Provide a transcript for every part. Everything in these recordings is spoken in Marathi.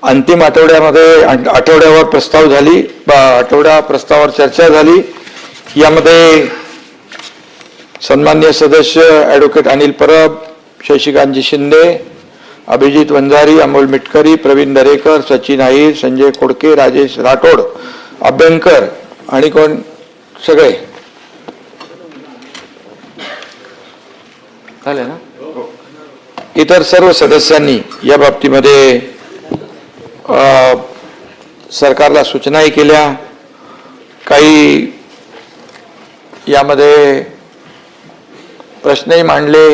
अंतिम आठवड्यावर प्रस्ताव झाली, आठवड्या प्रस्तावावर चर्चा झाली। यामध्ये सन्माननीय सदस्य ॲडव्होकेट अनिल परब, शशिकांतजी शिंदे, अभिजित वंजारी, अमोल मिटकरी, प्रवीण दरेकर, सचिन आहिर, संजय खोडके, राजेश राठोड, अभ्यंकर आणि कोण सगळे झाले ना, इतर सर्व सदस्यांनी या बाबतीमध्ये सरकारला सूचनाही केल्या। काही यामध्ये प्रश्नही मांडले,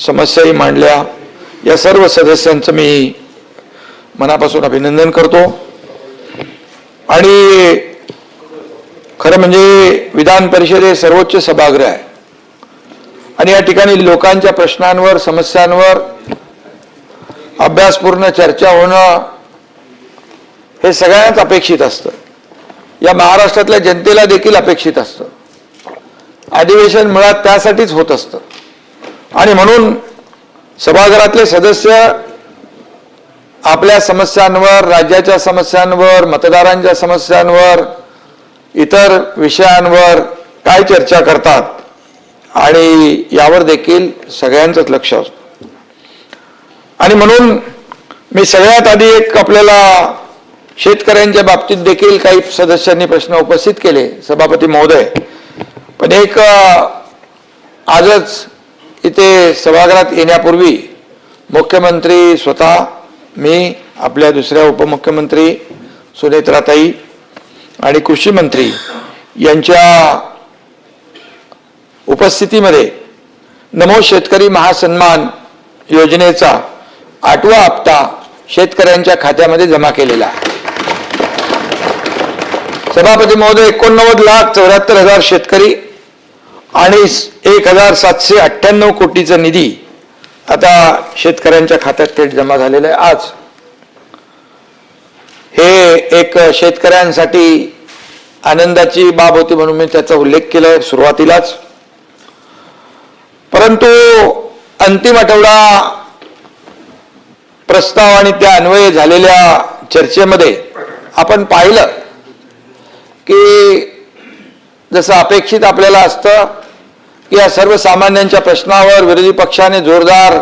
समस्याही मांडल्या। या सर्व सदस्यांचं मी मनापासून अभिनंदन करतो। आणि खरं म्हणजे विधान परिषद हे सर्वोच्च सभागृह आहे आणि या ठिकाणी लोकांच्या प्रश्नांवर, समस्यांवर अभ्यासपूर्ण चर्चा होणं हे सगळ्यांनाच अपेक्षित असतं। या महाराष्ट्रातल्या जनतेला देखील अपेक्षित असतं। अधिवेशन मुळात त्यासाठीच होत असतं आणि म्हणून सभागृहातले सदस्य आपल्या समस्यांवर, राज्याच्या समस्यांवर, मतदारांच्या समस्यांवर, इतर विषयांवर काय चर्चा करतात आणि यावर देखील सगळ्यांचंच लक्ष असतं। आणि म्हणून मी सगळ्यात आधी एक आपल्याला शेतकऱ्यांच्या बाबतीत देखील काही सदस्यांनी प्रश्न उपस्थित केले, सभापती महोदय। पण एक आजच इथे सभागृहात येण्यापूर्वी मुख्यमंत्री स्वतः, मी, आपल्या दुसऱ्या उपमुख्यमंत्री सुनेत्राताई आणि कृषी मंत्री यांच्या उपस्थितीमध्ये नमो शेतकरी महासन्मान योजनेचा 8वा हप्ता शेतकऱ्यांच्या खात्यामध्ये जमा केलेला आहे। सभापती महोदय, 89,74,000 शेतकरी आणि 1,798 कोटीचा निधी आता शेतकऱ्यांच्या खात्यात थेट जमा झालेला आहे। आज हे एक शेतकऱ्यांसाठी आनंदाची बाब होती म्हणून मी त्याचा उल्लेख केलाय सुरुवातीलाच। परंतु अंतिम आठवडा प्रस्ताव आणि त्या अन्वये झालेल्या चर्चेमध्ये आपण पाहिलं की जसं अपेक्षित आपल्याला असतं की या सर्वसामान्यांच्या प्रश्नावर विरोधी पक्षाने जोरदार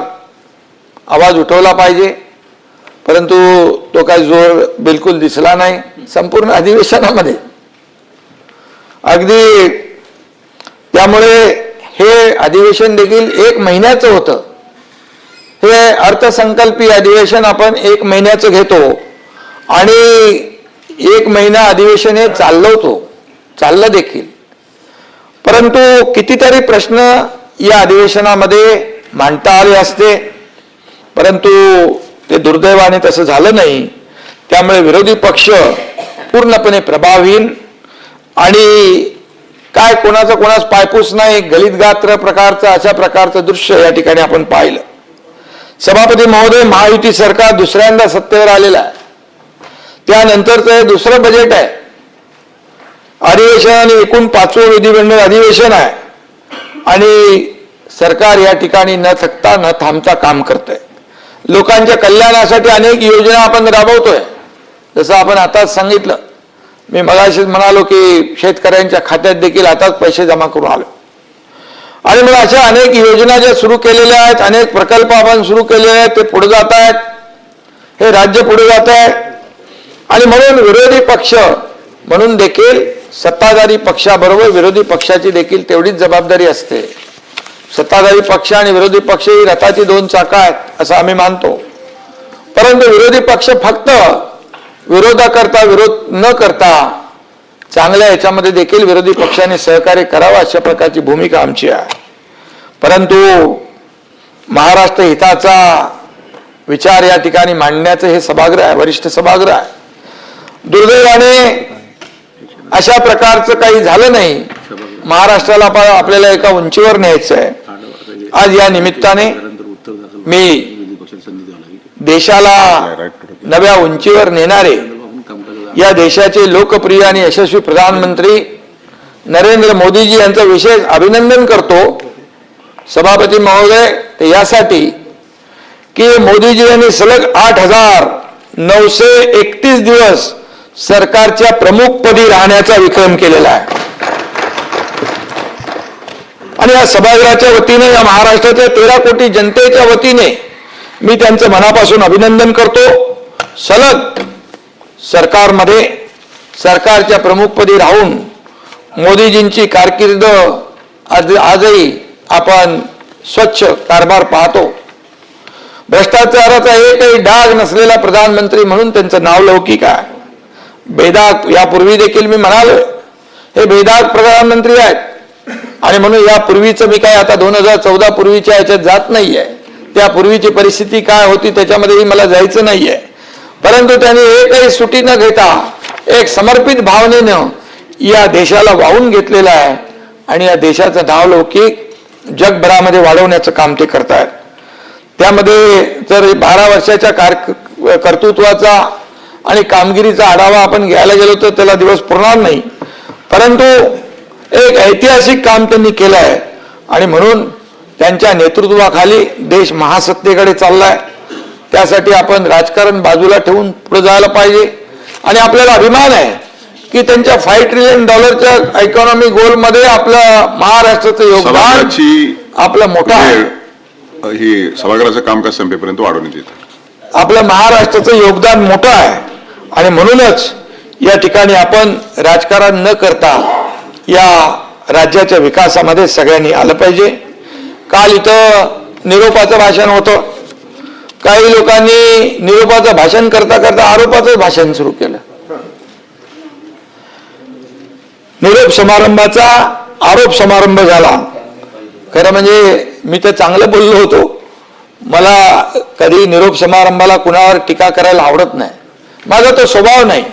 आवाज उठवला पाहिजे, परंतु तो काही जोर बिलकुल दिसला नाही संपूर्ण अधिवेशनामध्ये। अगदी त्यामुळे हे अधिवेशन देखील 1 महिन्याचं होतं। हे अर्थसंकल्पीय अधिवेशन आपण 1 महिन्याचं घेतो आणि 1 महिना अधिवेशन हे चाललं देखील, परंतु कितीतरी प्रश्न या अधिवेशनामध्ये मांडता आले असते, परंतु ते दुर्दैवाने तसं झालं नाही। त्यामुळे विरोधी पक्ष पूर्णपणे प्रभावहीन आणि काय कोणाच पायपूस नाही, गलित गात्र प्रकारचं अशा प्रकारचं दृश्य या ठिकाणी आपण पाहिलं। सभापती महोदय, महायुती सरकार दुसऱ्यांदा सत्तेवर आलेलं आहे, त्यानंतरचं हे दुसरं बजेट आहे। अधिवेशन आणि एकूण 5वं विधिमंडळ अधिवेशन आहे आणि सरकार या ठिकाणी न थकता न थांबता काम करतंय। लोकांच्या कल्याणासाठी अनेक योजना आपण राबवतोय, जसं आपण आताच सांगितलं। मी मगाशीच म्हणालो की शेतकऱ्यांच्या खात्यात देखील आताच पैसे जमा करून आलो आणि मग अशा अनेक योजना ज्या सुरू केलेल्या आहेत, अनेक प्रकल्प आपण सुरू केलेले आहेत, ते पुढे जात आहेत, हे राज्य पुढे जात आहे। आणि म्हणून विरोधी पक्ष म्हणून देखील सत्ताधारी पक्षाबरोबर विरोधी पक्षाची देखील तेवढीच जबाबदारी असते। सत्ताधारी पक्ष आणि विरोधी पक्ष ही रथाची 2 चाकं आहेत असं आम्ही मानतो, परंतु विरोधी पक्ष फक्त विरोधाकरता विरोध न करता चांगल्या याच्यामध्ये देखील विरोधी पक्षाने सहकार्य करावं अशा प्रकारची भूमिका आमची आहे। परंतु महाराष्ट्र हिताचा विचार या ठिकाणी मांडण्याचं हे सभागृह आहे, वरिष्ठ सभागृह आहे। दुर्दैवाने अशा प्रकारचं काही झालं नाही। महाराष्ट्राला आपल्याला एका उंचीवर न्यायचं आहे। आज या निमित्ताने मी देशाला नव्या उंचीवर नेणारे या देशाचे लोकप्रिय आणि यशस्वी प्रधानमंत्री नरेंद्र मोदीजी यांचं विशेष अभिनंदन करतो सभापती महोदय, ते यासाठी की मोदीजी यांनी सलग 8,000 931 दिवस सरकारच्या प्रमुखपदी राहण्याचा विक्रम केलेला आहे. आणि या सभागृहाच्या वतीने, या महाराष्ट्राच्या 13 कोटी जनतेच्या वतीने मी त्यांचं मनापासून अभिनंदन करतो. सलग सरकारमध्ये सरकारच्या प्रमुखपदी राहून मोदीजींची कारकीर्द आजही आपण स्वच्छ कारभार पाहतो. भ्रष्टाचाराचा एकही डाग नसलेला प्रधानमंत्री म्हणून त्यांचं नाव लौकिक आहे. बेदाग यापूर्वी देखील मी म्हणालो हे बेदाग प्रधानमंत्री आहेत आणि म्हणून यापूर्वीचं मी काय आता 2014 पूर्वीच्या याच्यात जात नाहीये. त्यापूर्वीची परिस्थिती काय होती त्याच्यामध्येही मला जायचं नाहीये. परंतु त्यांनी एकही सुटी न घेता एक समर्पित भावनेनं या देशाला वाहून घेतलेलं आहे आणि या देशाचं नाव लौकिक जगभरामध्ये वाढवण्याचं काम ते करतायत. त्यामध्ये जर 12 वर्षाच्या कर्तृत्वाचा आणि कामगिरीचा आढावा आपण घ्यायला गेलो तर त्याला दिवस पुरणार नाही. परंतु एक ऐतिहासिक काम त्यांनी केलं आहे आणि म्हणून त्यांच्या नेतृत्वाखाली देश महासत्तेकडे चाललाय. त्यासाठी आपण राजकारण बाजूला ठेवून पुढे जायला पाहिजे. आणि आपल्याला अभिमान आहे की त्यांच्या $5 ट्रिलियन इकॉनॉमी गोलमध्ये आपलं महाराष्ट्राचं योगदान आपलं मोठं आहे. ही सभागृहाचं कामकाज संपेपर्यंत वाढवण्यात येतं. आपलं महाराष्ट्राचं योगदान मोठं आहे आणि म्हणूनच या ठिकाणी आपण राजकारण न करता या राज्याच्या विकासामध्ये सगळ्यांनी आलं पाहिजे. काल इथं निरोपाचं भाषण होतं. काही लोकांनी निरोपाचं भाषण करता करता आरोपाचं भाषण सुरू केलं. निरोप समारंभाचा आरोप समारंभ झाला. खरं म्हणजे मी तर चांगलं बोललो होतो. मला कधी निरोप समारंभाला कुणावर टीका करायला आवडत नाही. माझा तो स्वभाव नाही.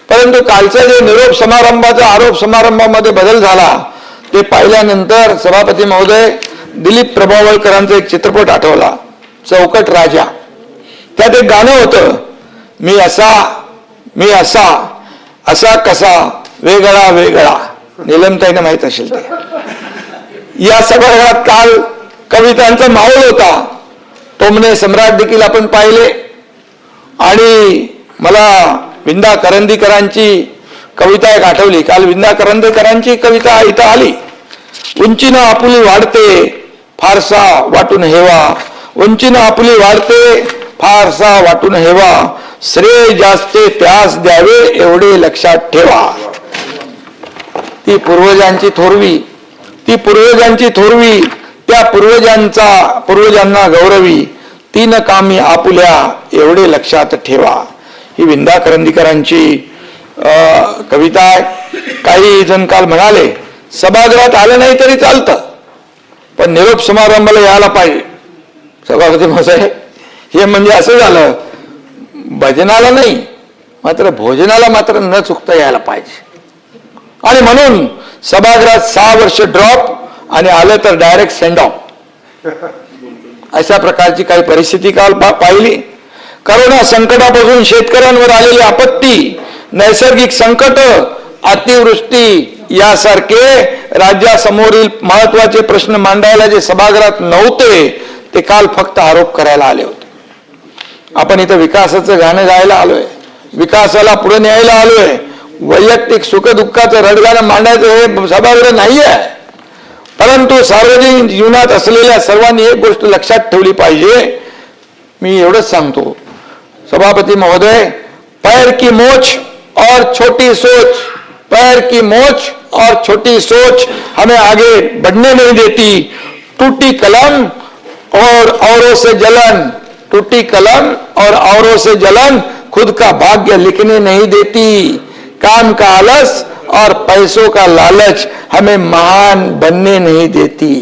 परंतु कालचा जे निरोप समारंभाचा आरोप समारंभामध्ये बदल झाला ते पाहिल्यानंतर सभापती महोदय दिलीप प्रभावळकरांचा एक चित्रपट आठवला, चौकट राजा. त्यात एक गाणं होतं, मी असा असा कसा वेगळा वेगळा. नीलमताईंना माहित असेल ते. या सभागृहात काल कवितांचा माहोल होता. टोमणे सम्राट देखील आपण पाहिले आणि मला विंदा करंदीकरांची कविता एक आठवली. काल विंदा करंदीकरांची कविता इथं आली. उंचीनं आपुली वाढते फारसा वाटून हेवा, उंचीनं आपुली वाढते फारसा वाटून हेवा, श्रेय जास्ते त्यास द्यावे एवढे लक्षात ठेवा. ती पूर्वजांची थोरवी, ती पूर्वजांची थोरवी, त्या पूर्वजांना गौरवी, तीन कामी आपुल्या एवढे लक्षात ठेवा. ही विंदा करंदीकरांची कविता आहे. काही जण काल म्हणाले सभागृहात आलं नाही तरी चालतं पण निरोप समारंभाला यायला पाहिजे. सभापती महोदय, हे म्हणजे असं झालं, भजनाला नाही मात्र भोजनाला मात्र न चुकता यायला पाहिजे. आणि म्हणून सभागृहात 6 वर्ष ड्रॉप आणि आलं तर डायरेक्ट सेंड ऑफ अशा प्रकारची काही परिस्थिती काल पाहिली. करोना संकटापासून शेतकऱ्यांवर आलेली आपत्ती, नैसर्गिक संकट, अतिवृष्टी यासारखे राज्यासमोरील महत्वाचे प्रश्न मांडायला जे सभागृहात नव्हते ते काल फक्त आरोप करायला आले होते. आपण इथं विकासाचं गाणं गायला आलोय, विकासाला पुढे न्यायला आलोय. वैयक्तिक सुखदुःखाचं रडगाणं मांडायचं हे सभागृह नाही आहे. परंतु सार्वजनिक जीवनात असलेल्या सर्वांनी एक गोष्ट लक्षात ठेवली पाहिजे. मी एवढंच सांगतो सभापती महोदय, पैर की मोच और छोटी सोच, पैर की मोच और छोटी सोच हमें आगे बढ़ने नहीं देती. टूटी कलम और औरों से जलन, टूटी कलम और औरों से जलन खुद का भाग्य लिखने नहीं देती. काम का आलस और पैसों का लालच हमें महान बनने नहीं देती.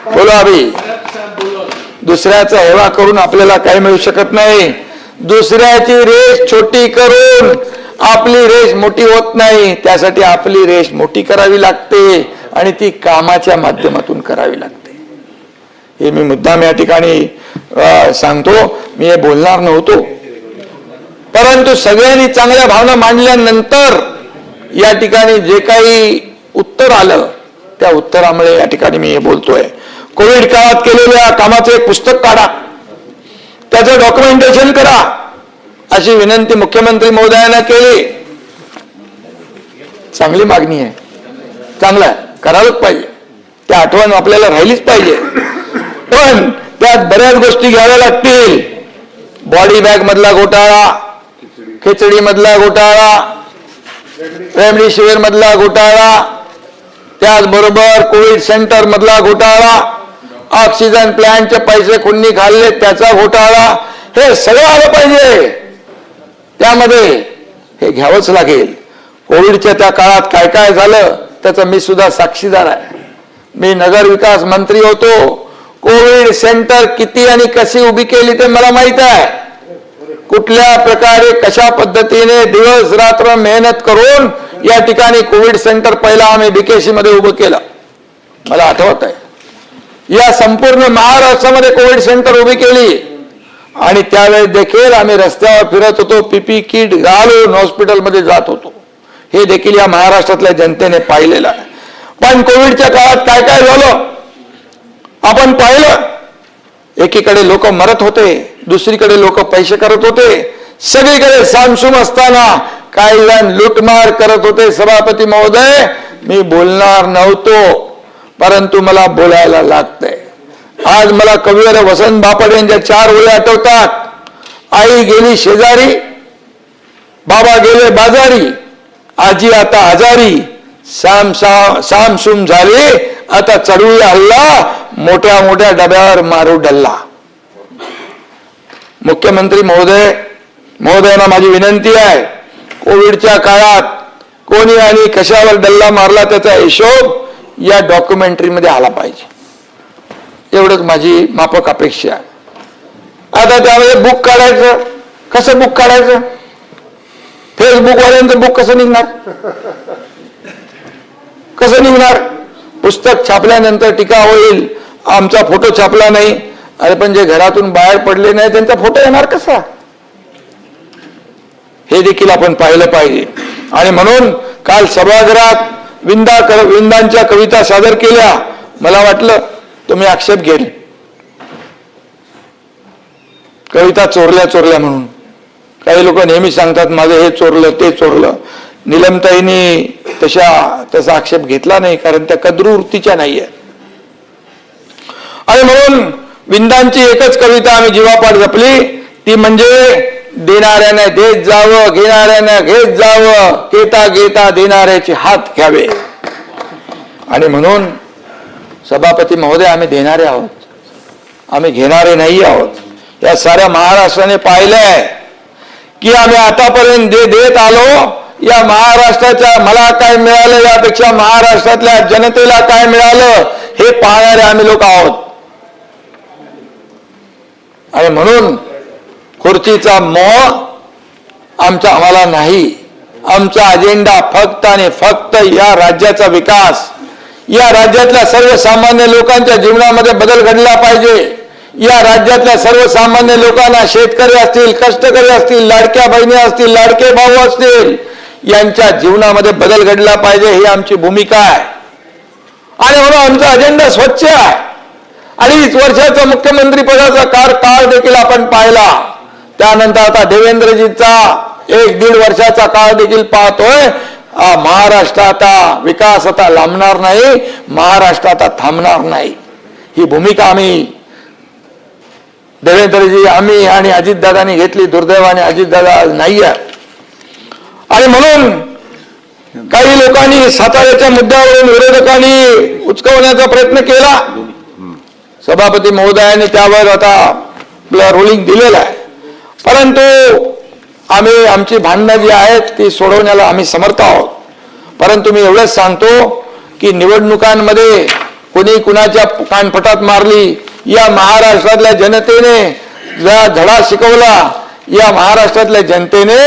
बोलो अभी. दुसऱ्याचा हेवा करून आपल्याला काही मिळू शकत नाही. दुसऱ्याची रेष छोटी करून आपली रेष मोठी होत नाही. त्यासाठी आपली रेष मोठी करावी लागते आणि ती कामाच्या माध्यमातून करावी लागते. हे मी मुद्दाम या ठिकाणी सांगतो. मी हे बोलणार नव्हतो, परंतु सगळ्यांनी चांगल्या भावना मांडल्यानंतर या ठिकाणी जे काही उत्तर आलं त्या उत्तरामुळे या ठिकाणी मी हे बोलतोय. कोविड काळात केलेल्या कामाचं एक पुस्तक काढा. त्याचं डॉक्युमेंटेशन करा अशी विनंती मुख्यमंत्री महोदयांना केली. चांगली मागणी आहे, चांगलं आहे, करायलाच पाहिजे, त्या आठवण आपल्याला राहिलीच पाहिजे. पण त्यात बऱ्याच गोष्टी घ्याव्या लागतील. बॉडी बॅग मधला घोटाळा, खिचडी मधला घोटाळा, रेमडेसिवीर मधला घोटाळा, त्याचबरोबर कोविड सेंटर मधला घोटाळा, ऑक्सिजन प्लांटचे पैसे कुणी खाल्ले त्याचा घोटाळा, हे सगळं आलं पाहिजे. त्यामध्ये हे घ्यावंच लागेल. कोविडच्या त्या काळात काय काय झालं त्याचं मी सुद्धा साक्षीदार आहे. मी नगर विकास मंत्री होतो. कोविड सेंटर किती आणि कशी उभी केली ते मला माहित आहे. कुठल्या प्रकारे कशा पद्धतीने दिवस रात्र मेहनत करून या ठिकाणी कोविड सेंटर पहिला आम्ही बीकेसी मध्ये उभं केलं, मला आठवत आहे. या संपूर्ण महाराष्ट्रामध्ये कोविड सेंटर उभी केली आणि त्यावेळेस देखील आम्ही रस्त्यावर फिरत होतो, पीपी किट घालून हॉस्पिटलमध्ये जात होतो. हे देखील या महाराष्ट्रातल्या जनतेने पाहिलेलं आहे. पण कोविडच्या काळात काय काय झालं आपण पाहिलं. एकीकडे लोक मरत होते, दुसरीकडे लोक पैसे करत होते, सगळीकडे सामसूम असताना काही जण लूटमार करत होते. सभापती महोदय, मी बोलणार नव्हतो, परंतु मला बोलायला लागतंय. आज मला कविवर वसंत बापट यांच्या 4 ओळी आठवतात. आई गेली शेजारी, बाबा गेले बाजारी, आजी आता आजारी, सामसूम झाली आता चढूया हल्ला, मोठ्या मोठ्या डब्यावर मारू डल्ला. मुख्यमंत्री महोदयांना माझी विनंती आहे, कोविडच्या काळात कोणी आणि कशावर डल्ला मारला त्याचा हिशोब या डॉक्युमेंटरीमध्ये आला पाहिजे. एवढंच माझी माफक अपेक्षा आहे. आता त्यामध्ये बुक काढायचं, कसं बुक काढायचं? फेसबुकवाल्यांचं बुक कसं निघणार? कसं निघणार? पुस्तक छापल्यानंतर टीका होईल, आमचा फोटो छापला नाही. अरे पण जे घरातून बाहेर पडले नाही त्यांचा फोटो येणार कसा? हे देखील आपण पाहिलं पाहिजे. आणि म्हणून काल सभागृहात विंदांच्या कविता सादर केल्या. मला वाटलं तुम्ही आक्षेप घेईल, कविता चोरल्या म्हणून. काही लोक नेहमी सांगतात माझं हे चोरलं ते चोरलं. निलमताईंनी तसा आक्षेप घेतला नाही, कारण त्या कद्रुवृत्तीच्या नाहीये. आणि म्हणून विंदांची एकच कविता आम्ही जीवापाड जपली, ती म्हणजे देणाऱ्याने देत जावं, घेणाऱ्याने घेत जावं, घेता घेता देणाऱ्याचे हात घ्यावे. आणि म्हणून सभापती महोदय, आम्ही देणारे आहोत, आम्ही घेणारे नाही आहोत. या साऱ्या महाराष्ट्राने पाहिलंय की आम्ही आतापर्यंत देत आलो. या महाराष्ट्राच्या मला काय मिळालं यापेक्षा महाराष्ट्रातल्या जनतेला काय मिळालं हे पाहणारे आम्ही लोक आहोत. आणि म्हणून खुर्चीचा मोह आम्हाला नाही. आमचा अजेंडा फक्त आणि फक्त या राज्याचा विकास, या राज्यातल्या सर्वसामान्य लोकांच्या जीवनामध्ये बदल घडला पाहिजे. या राज्यातल्या सर्वसामान्य लोकांना, शेतकरी असतील, कष्टकरी असतील, लाडक्या बहिणी असतील, लाडके भाऊ असतील, यांच्या जीवनामध्ये बदल घडला पाहिजे, ही आमची भूमिका आहे. आणि म्हणून आमचा अजेंडा स्वच्छ आहे. 2.5 वर्षाचा मुख्यमंत्री पदाचा काळ देखील आपण पाहिला. त्यानंतर आता देवेंद्रजीचा 1-1.5 वर्षाचा काळ देखील पाहतोय. महाराष्ट्र आता विकास आता लांबणार नाही, महाराष्ट्र आता थांबणार नाही. ही भूमिका आम्ही देवेंद्रजी, आम्ही आणि अजितदादांनी घेतली. दुर्दैवाने अजितदादा आज नाही आहे. आणि म्हणून काही लोकांनी साताऱ्याच्या मुद्द्यावरून विरोधकांनी उचकवण्याचा प्रयत्न केला. सभापती महोदयांनी त्यावर आता रुलिंग दिलेलं आहे. परंतु आम्ही आमची भांडणं जी आहेत ती सोडवण्याला आम्ही समर्थ आहोत. परंतु मी एवढंच सांगतो की निवडणुकांमध्ये कोणी कुणाच्या कानफटात मारली, या महाराष्ट्रातल्या जनतेने धडा शिकवला. या महाराष्ट्रातल्या जनतेने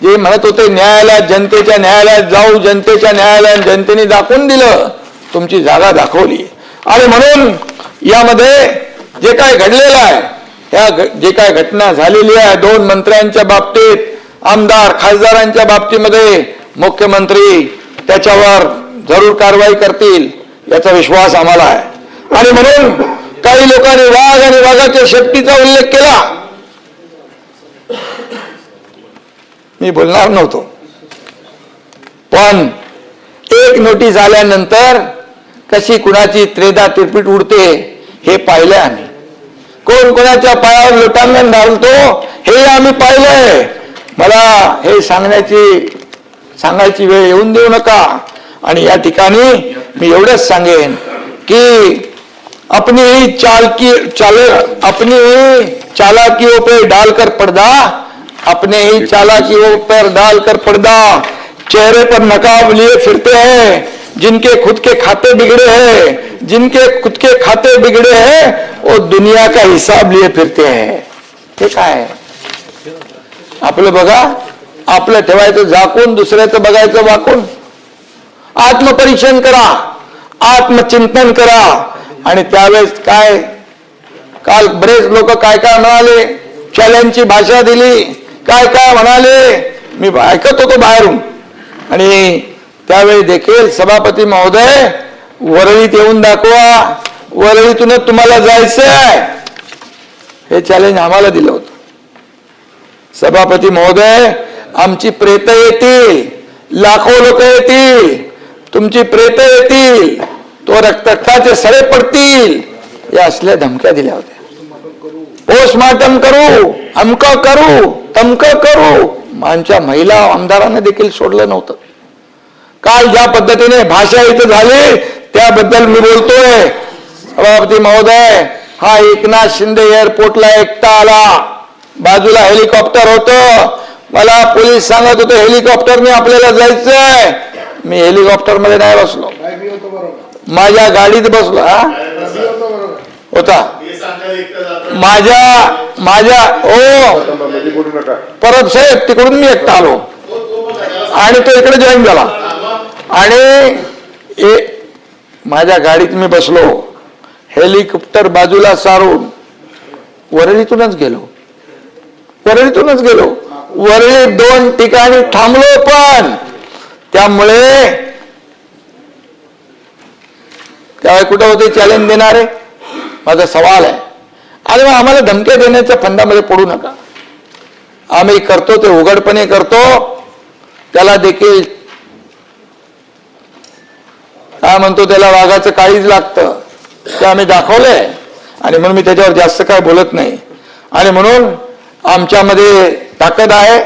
जे म्हणत होते न्यायालयात, जनतेच्या न्यायालयात जाऊ, जनतेच्या न्यायालयात, जनतेने दाखवून दिलं, तुमची जागा दाखवली. आणि म्हणून यामध्ये जे काय घडलेलं आहे, जे काय घटना झालेली आहे 2 मंत्र्यांच्या बाबतीत, आमदार खासदारांच्या बाबतीमध्ये, मुख्यमंत्री त्याच्यावर जरूर कारवाई करतील याचा विश्वास आम्हाला आहे. आणि म्हणून काही लोकांनी वाघ आणि वाघाच्या शेपटीचा उल्लेख केला. मी बोलणार नव्हतो, पण एक नोटीस आल्यानंतर कशी कुणाची त्रेधा तिरपीट उडते हे पाहिलंय आम्ही. कोण कोणाच्या पायावर लोटांगण घालतो हे आम्ही पाहिलंय. मला हे सांगायची वेळ येऊन देऊ नका. आणि या ठिकाणी मी एवढंच सांगेन की अपनी ही चालाकियों पे डालकर पर्दा, अपने ही चालाकियों पर डालकर पर्दा, चेहरे पर नकाब लिए फिरते हैं जिनके खुद के खाते बिगड़े हैं, जिनके खुद के खाते बिगड़े हैं वो दुनिया का हिसाब लिए फिरते हैं. हे काय आपलं बघा, आपलं ठेवायचं झाकून, दुसऱ्याचं बघायचं वाकून. आत्मपरीक्षण करा, आत्मचिंतन करा. आणि त्यावेळेस काय, काल बरेच लोक काय काय म्हणाले, चॅलेंजची भाषा दिली, काय काय म्हणाले, मी ऐकत होतो बाहेरून. आणि त्यावेळी देखील सभापती महोदय, वरळीत येऊन दाखवा, वरळीतूनच तुम्हाला जायचंय, हे चॅलेंज आम्हाला दिलं होतं. सभापती महोदय, आमची प्रेत येतील, लाखो लोक येतील, तुमची प्रेत येतील, तो रक्ताचे सडे पडतील, या असल्या धमक्या दिल्या होत्या. पोस्टमार्टम करू, अमक करू, तमक करू. आमच्या महिला आमदारांना देखील सोडलं नव्हतं. काल ज्या पद्धतीने भाषा इथं झाली त्याबद्दल मी बोलतोय. सभापती महोदय, हा एकनाथ शिंदे एअरपोर्टला एकटा आला, बाजूला हेलिकॉप्टर होतं, मला पोलीस सांगत होते हेलिकॉप्टरने आपल्याला जायचंय. मी हेलिकॉप्टर मध्ये नाही बसलो, माझ्या गाडीत बसलो. होता माझ्या हो परब साहेब, तिकडून मी एकटा आलो आणि तो इकडे जॉईन झाला. आणि माझ्या गाडीत मी बसलो, हेलिकॉप्टर बाजूला सारून वरळीतूनच गेलो. वरळी 2 ठिकाणी थांबलो. पण त्यामुळे त्यावेळी कुठे होते चॅलेंज देणारे, माझा सवाल आहे. आणि मग आम्हाला धमक्या देण्याच्या फंदामध्ये पडू नका. आम्ही करतो ते उघडपणे करतो. त्याला देखील काय म्हणतो, त्याला वाघाचं काळीज लागतं, ते आम्ही दाखवलंय. आणि म्हणून मी त्याच्यावर जास्त काय बोलत नाही. आणि म्हणून आमच्यामध्ये ताकद आहे,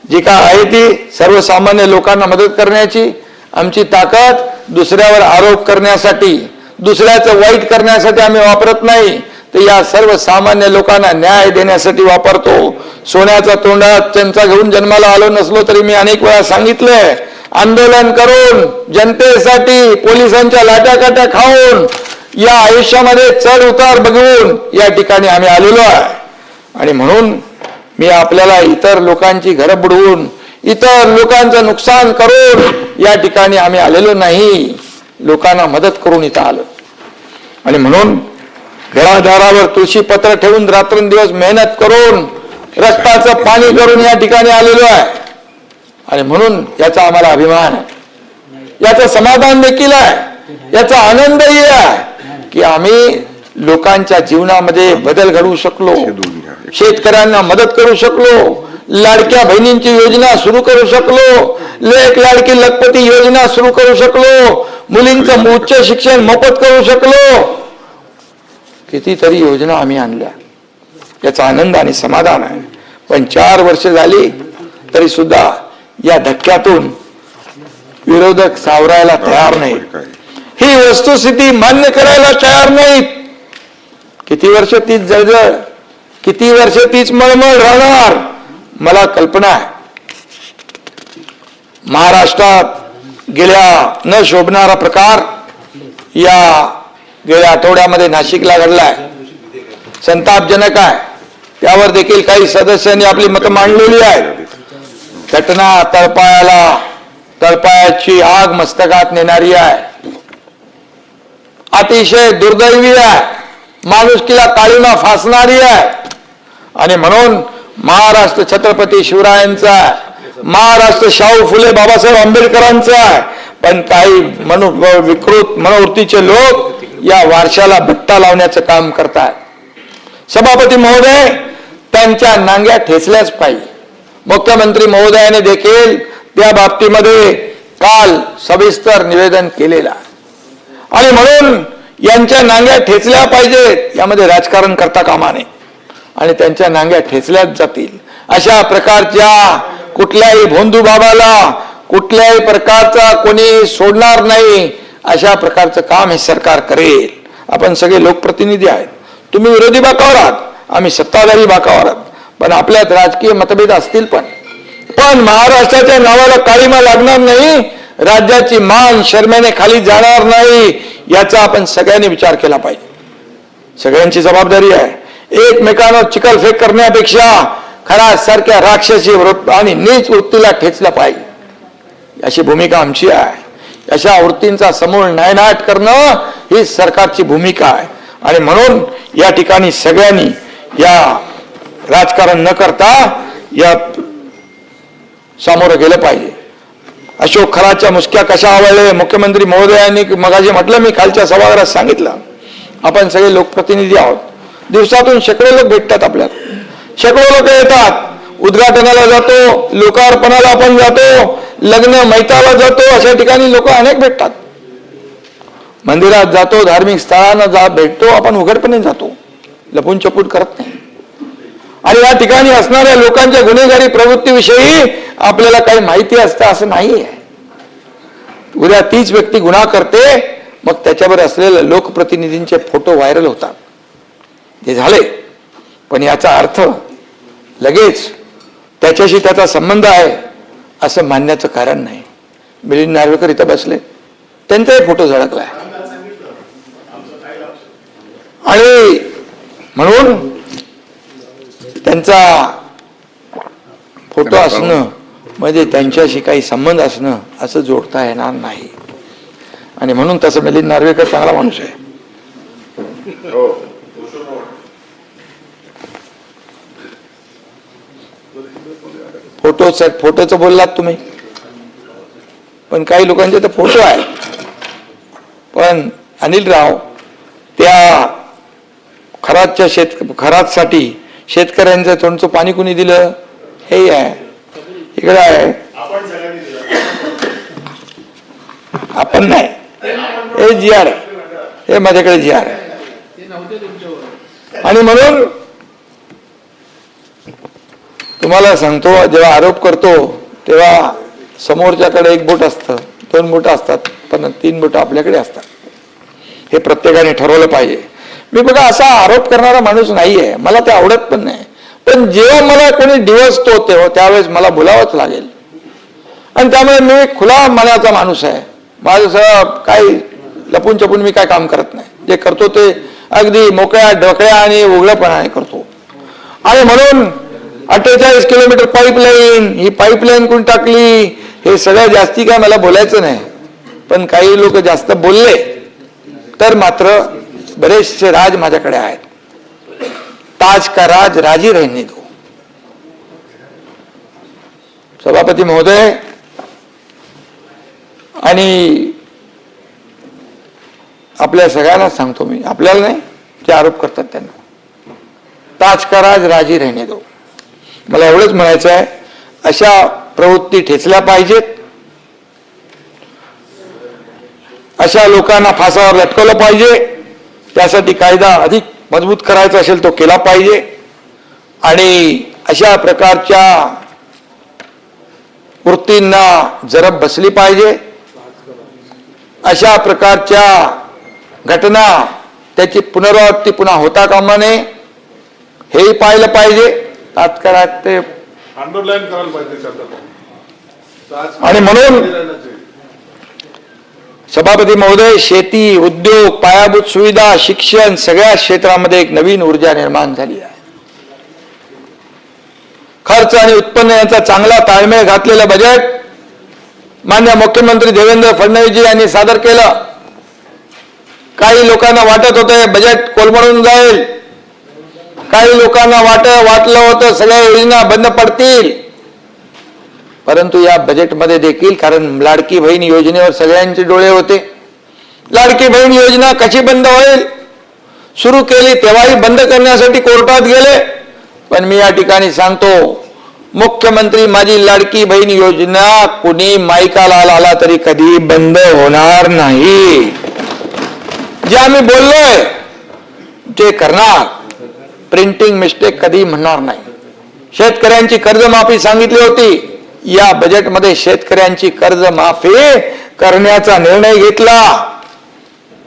जी काय आहे ती सर्वसामान्य लोकांना मदत करण्याची. आमची ताकद दुसऱ्यावर आरोप करण्यासाठी, दुसऱ्याचं वाईट करण्यासाठी आम्ही वापरत नाही, तर या सर्वसामान्य लोकांना न्याय देण्यासाठी वापरतो. सोन्याचा तोंडात चमचा घेऊन जन्माला आलो नसलो तरी मी अनेक वेळा सांगितलंय, आंदोलन करून जनतेसाठी पोलिसांच्या लाट्याकाट्या खाऊन या आयुष्यामध्ये चढ उतार बघून या ठिकाणी आम्ही आलेलो आहे. आणि म्हणून मी आपल्याला इतर लोकांची घरं बुडवून, इतर लोकांचं नुकसान करून या ठिकाणी आम्ही आलेलो नाही, लोकांना मदत करून इथं आलो. आणि म्हणून घरादारावर तुळशी पत्र ठेवून रात्रंदिवस मेहनत करून, रक्ताचं पाणी करून या ठिकाणी आलेलो आहे. आणि म्हणून याचा आम्हाला अभिमान आहे, याचं समाधान देखील आहे, याचा आनंदही आहे की आम्ही लोकांच्या जीवनामध्ये बदल घडवू शकलो, शेतकऱ्यांना मदत करू शकलो, लाडक्या बहिणींची योजना सुरू करू शकलो, लेक लाडकी लखपती योजना सुरू करू शकलो, मुलींचं उच्च शिक्षण मोफत करू शकलो. कितीतरी योजना आम्ही आणल्या, याचा आनंद आणि समाधान आहे. पण 4 वर्ष झाली तरी सुद्धा या धक्क्यातून विरोधक सावरायला तयार नाही, ही वस्तुस्थिती मान्य करायला तयार नाहीत. किती वर्ष तीच जळजळ, किती वर्ष तीच मळमळ राहणार. मला कल्पना आहे, महाराष्ट्रात गेल्या न शोभणारा प्रकार या गेल्या आठवड्यामध्ये नाशिकला घडलाय, संतापजनक आहे. त्यावर देखील काही सदस्यांनी आपली मतं मांडलेली आहेत. घटना तळपायाची आग मस्तकात नेणारी आहे, अतिशय दुर्दैवी आहे, माणुसकीला काळीमा फासणारी आहे. आणि म्हणून महाराष्ट्र छत्रपती शिवरायांचा आहे, महाराष्ट्र शाहू फुले बाबासाहेब आंबेडकरांचा आहे. पण काही विकृत मनोवृत्तीचे लोक या वारशाला बट्टा लावण्याचं काम करतात. सभापती महोदय, त्यांच्या नांग्या ठेचल्याच पाहिजे. मुख्यमंत्री महोदयाने देखील त्या बाबतीमध्ये काल सविस्तर निवेदन केलेलं आहे. आणि म्हणून यांच्या नांग्या ठेचल्या पाहिजेत, यामध्ये राजकारण करता कामा नये आणि त्यांच्या नांग्या ठेचल्याच जातील. अशा प्रकारच्या कुठल्याही भोंदू बाबाला कुठल्याही प्रकारचा कोणी सोडणार नाही, अशा प्रकारचं काम हे सरकार करेल. आपण सगळे लोकप्रतिनिधी आहेत, तुम्ही विरोधी बाकावर आहात, आम्ही सत्ताधारी बाकावर आहात, पण आपल्यात राजकीय मतभेद असतील पण महाराष्ट्राच्या नावाला काळीमा लागणार नाही, राज्याची मान शर्मेने खाली जाणार नाही, याचा आपण सगळ्यांनी विचार केला पाहिजे. सगळ्यांची जबाबदारी आहे. एकमेकांवर चिखलफेक करण्यापेक्षा खरा सारख्या राक्षसी आणि नीच वृत्तीला ठेचलं पाहिजे, अशी भूमिका आमची आहे. अशा वृत्तींचा समूळ नायनाट करणं ही सरकारची भूमिका आहे. आणि म्हणून या ठिकाणी सगळ्यांनी या राजकारण न करता या सामोरं गेलं पाहिजे. अशोक खराच्या मुसक्या कशा आवडले मुख्यमंत्री महोदयांनी मगाशी म्हटलं, मी खालच्या सभागृहात सांगितलं, आपण सगळे लोकप्रतिनिधी आहोत, दिवसातून शेकडो लोक भेटतात आपल्याला, शेकडो लोक येतात, उद्घाटनाला जातो, लोकार्पणाला आपण जातो, लग्न मैताला जातो, अशा ठिकाणी लोक अनेक भेटतात. मंदिरात जातो, धार्मिक स्थळांना भेटतो, आपण उघडपणे जातो, लपून चपूट करत नाही. आणि या ठिकाणी असणाऱ्या लोकांच्या गुन्हेगारी प्रवृत्तीविषयी आपल्याला काही माहिती असतं असं नाही आहे. उद्या तीच व्यक्ती गुन्हा करते, मग त्याच्यावर असलेले लोकप्रतिनिधींचे फोटो व्हायरल होतात. हे झाले, पण याचा अर्थ लगेच त्याच्याशी त्याचा संबंध आहे असं मानण्याचं कारण नाही. मिलिंद नार्वेकर इथं बसले, त्यांचाही फोटो झळकलाय. आणि म्हणून त्यांचा फोटो असणं म्हणजे त्यांच्याशी काही संबंध असणं असं जोडता येणार नाही. आणि म्हणून तसं मिलिंद नार्वेकर चांगला माणूस आहे. फोटोचं बोललात तुम्ही, पण काही लोकांचे तर फोटो आहेत. पण अनिल राव त्या खरातसाठी शेतकऱ्यांचं तोंडचं पाणी कुणी दिलं, हे आहे, इकडे आहे, आपण नाही, हे जी आर आहे, हे माझ्याकडे जी आर आहे. आणि म्हणून तुम्हाला सांगतो, जेव्हा आरोप करतो तेव्हा समोरच्याकडे एक बोट असतं, 2 बोटं असतात, पण 3 बोटं आपल्याकडे असतात. हे प्रत्येकाने ठरवलं पाहिजे. मी बघा असा आरोप करणारा माणूस नाहीये, मला ते आवडत पण नाही. पण जेव्हा मला कोणी डिवचतो तेव्हा त्यावेळेस मला बोलावंच लागेल. आणि त्यामुळे मी खुला मनाचा माणूस आहे. माझं सगळं काही लपून चपून मी काय काम करत नाही. जे करतो ते अगदी मोकळ्या ढोकळ्या आणि उघडपणाने करतो. आणि म्हणून 48 किलोमीटर पाईपलाईन, ही पाईपलाईन कोण टाकली, हे सगळं जास्ती काय मला बोलायचं नाही. पण काही लोक जास्त बोलले तर मात्र बरेचसे राज माझ्याकडे आहेत. ताज का राज राजी रहने दो. सभापती महोदय आणि आपल्या सगळ्यांना सांगतो मी, आपल्याला नाही, जे आरोप करतात त्यांना, ताज का राज राजी रहने दो. मला एवढंच म्हणायचं आहे, अशा प्रवृत्ती ठेचल्या पाहिजेत. अशा लोकांना फासावर लटकवलं पाहिजे. त्यासाठी कायदा अधिक मजबूत करायचा असेल तो केला पाहिजे. आणि अशा प्रकारच्या वृत्तींना जरब बसली पाहिजे. अशा प्रकारच्या घटना त्याची पुनरावृत्ती पुन्हा होता कामा नये, हेही पाहिलं पाहिजे. तात्काळ ते अंडरलाईन करायला पाहिजे. आणि म्हणून सभापती महोदय, शेती, उद्योग, पायाभूत सुविधा, शिक्षण सगळ्या क्षेत्रामध्ये एक नवीन ऊर्जा निर्माण झाली आहे. खर्च आणि उत्पन्न यांचा चांगला ताळमेळ घातलेलं बजेट माननीय मुख्यमंत्री देवेंद्र फडणवीसजी यांनी सादर केलं. काही लोकांना वाटत होतं बजेट कोलमडून जाईल, काही लोकांना वाटलं होतं सगळ्या योजना बंद पडतील. परंतु या बजेटमध्ये देखील, कारण लाडकी बहीण योजनेवर सगळ्यांचे डोळे होते, लाडकी बहीण योजना कशी बंद होईल, सुरू केली तेव्हाही बंद करण्यासाठी कोर्टात गेले. पण मी या ठिकाणी सांगतो, मुख्यमंत्री माझी लाडकी बहीण योजना कुणी माईकाला आला तरी कधी बंद होणार नाही. जे आम्ही बोललोय ते करणार. प्रिंटिंग मिस्टेक कधी म्हणणार नाही. शेतकऱ्यांची कर्जमाफी सांगितली होती. या बजेटमध्ये शेतकऱ्यांची कर्जमाफी करण्याचा निर्णय घेतला.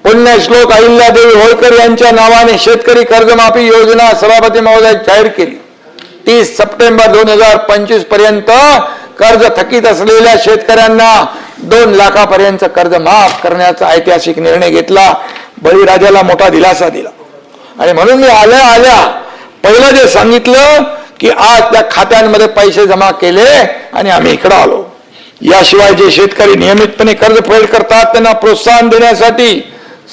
पुण्यश्लोक अहिल्यादेवी होळकर यांच्या नावाने शेतकरी कर्जमाफी योजना सभापती महोदय जाहीर केली. 30 सप्टेंबर 2025 पर्यंत कर्ज थकीत असलेल्या शेतकऱ्यांना 2 लाखापर्यंत कर्ज माफ करण्याचा ऐतिहासिक निर्णय घेतला. बळीराजाला मोठा दिलासा दिला. आणि म्हणून मी आल्या पहिलं जे सांगितलं की आज त्या खात्यांमध्ये पैसे जमा केले आणि आम्ही इकडे आलो. याशिवाय जे शेतकरी नियमितपणे कर्ज फेड करतात त्यांना प्रोत्साहन देण्यासाठी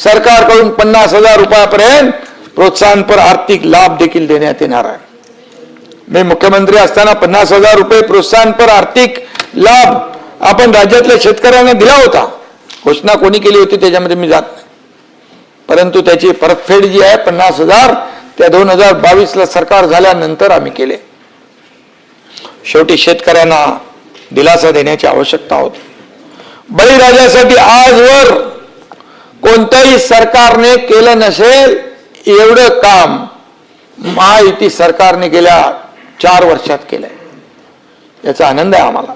सरकारकडून 50,000 रुपयापर्यंत प्रोत्साहनपर आर्थिक लाभ देखील देण्यात येणार आहे. मी मुख्यमंत्री असताना 50,000 रुपये प्रोत्साहनपर आर्थिक लाभ आपण राज्यातल्या शेतकऱ्यांना दिला होता. घोषणा कोणी केली होती त्याच्यामध्ये मी जात नाही. परंतु त्याची परतफेड जी आहे 50,000 त्या 2022ला सरकार झाल्यानंतर आम्ही केले. शेवटी शेतकऱ्यांना दिलासा देण्याची आवश्यकता होती. बळीराजासाठी आजवर कोणत्याही सरकारने केलं नसेल एवढं काम महायुती सरकारने गेल्या 4 वर्षात केलंय. याचा आनंद आहे आम्हाला.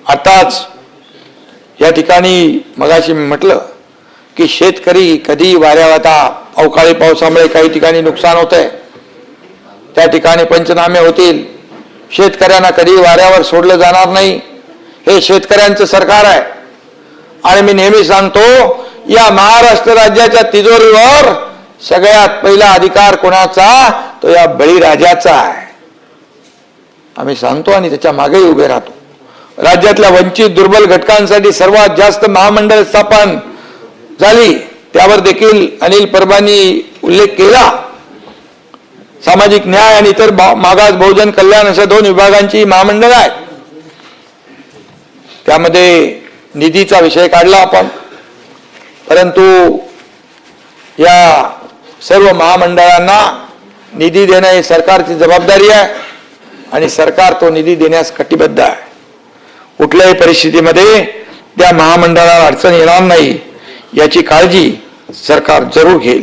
आताच या ठिकाणी मगाशी मी म्हटलं की शेतकरी कधी वाऱ्यावाता अवकाळी पावसामुळे काही ठिकाणी नुकसान होतंय. त्या ठिकाणी पंचनामे होतील. शेतकऱ्यांना कधी वाऱ्यावर सोडलं जाणार नाही. हे शेतकऱ्यांचं सरकार आहे. आणि मी नेहमी सांगतो या महाराष्ट्र राज्याच्या तिजोरीवर सगळ्यात पहिला अधिकार कोणाचा तो या बळीराजाचा आहे. आम्ही सांगतो आणि त्याच्या मागेही उभे राहतो. राज्यातल्या वंचित दुर्बल घटकांसाठी सर्वात जास्त महामंडळ स्थापन झाली त्यावर देखील अनिल परबांनी उल्लेख केला. सामाजिक न्याय आणि इतर मागास बहुजन कल्याण अशा 2 विभागांची महामंडळ आहेत. त्यामध्ये निधीचा विषय काढला आपण. परंतु या सर्व महामंडळांना निधी देणं ही सरकारची जबाबदारी आहे आणि सरकार तो निधी देण्यास कटिबद्ध आहे. कुठल्याही परिस्थितीमध्ये त्या महामंडळाला अडचण येणार नाही याची काळजी सरकार जरूर घेईल.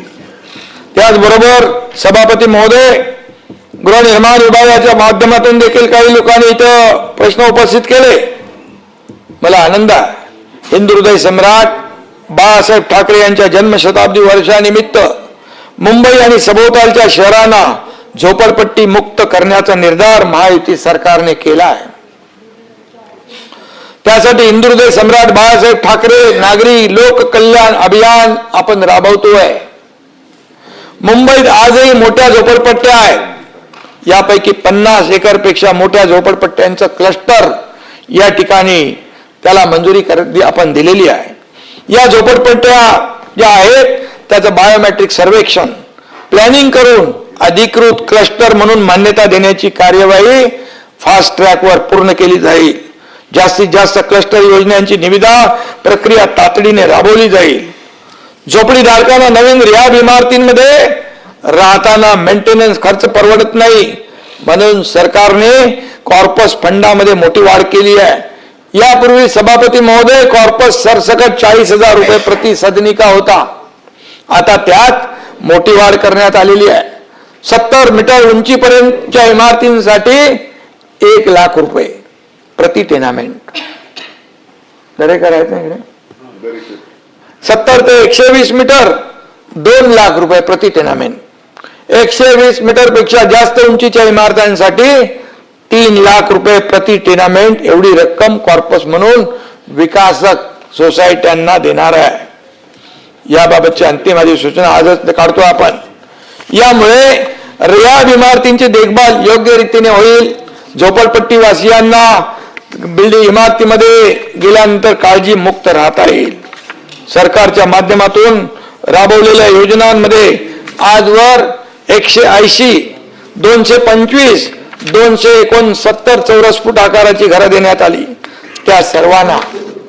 त्याचबरोबर सभापती महोदय गृहनिर्माण विभागाच्या माध्यमातून देखील काही लोकांनी इथं प्रश्न उपस्थित केले. मला आनंद आहे. हिंदू हृदय सम्राट बाळासाहेब ठाकरे यांच्या जन्मशताब्दी वर्षानिमित्त मुंबई आणि सभोवतालच्या शहरांना झोपडपट्टी मुक्त करण्याचा निर्धार महायुती सरकारने केला आहे. त्यासाठी हिंदू हृदय सम्राट बाळासाहेब ठाकरे नागरी लोक कल्याण अभियान आपण राबवतोय. मुंबईत आजही मोठ्या झोपडपट्ट्या आहेत. यापैकी 50 एकरपेक्षा मोठ्या झोपडपट्ट्यांचं क्लस्टर या ठिकाणी त्याला मंजुरी आपण दिलेली आहे. या झोपडपट्ट्या ज्या आहेत त्याचं बायोमेट्रिक सर्वेक्षण प्लॅनिंग करून अधिकृत क्लस्टर म्हणून मान्यता देण्याची कार्यवाही फास्ट ट्रॅकवर पूर्ण केली जाईल. जास्तीत जास्त क्लस्टर योजनांची निविदा प्रक्रिया तातडीने राबवली जाईल. झोपडीधारकांना नवीन रिहाब इमारतींमध्ये राहताना मेंटेनन्स खर्च परवडत नाही म्हणून सरकारने कॉर्पस फंडामध्ये मोठी वाढ केली आहे. यापूर्वी सभापती महोदय कॉर्पस सरसकट 40,000 रुपये प्रति सदनिका होता. आता त्यात मोठी वाढ करण्यात आलेली आहे. 70 मीटर उंचीपर्यंतच्या इमारतींसाठी 1 लाख रुपये प्रति टेनामेंट. दरे करायचं इकडे 70 ते 120 मीटर 2 लाख रुपये प्रति टेनामेंट. 120 मीटर पेक्षा जास्त उंचीच्या इमारतांसाठी 3 लाख रुपये प्रति टेनामेंट एवढी रक्कम कॉर्पस म्हणून विकासक सोसायट्यांना देणार आहे. याबाबतची अंतिम अधिसूचना आजच काढतो आपण. यामुळे रिहाब इमारतींची देखभाल योग्य रीतीने होईल. झोपडपट्टी वासियांना बिल्डिंग इमारतीमध्ये गेल्यानंतर काळजी मुक्त राहता येईल. सरकारच्या माध्यमातून राबवलेल्या योजनांमध्ये आजवर 180, 225, 269 चौरस फूट आकाराची घरं देण्यात आली. त्या सर्वांना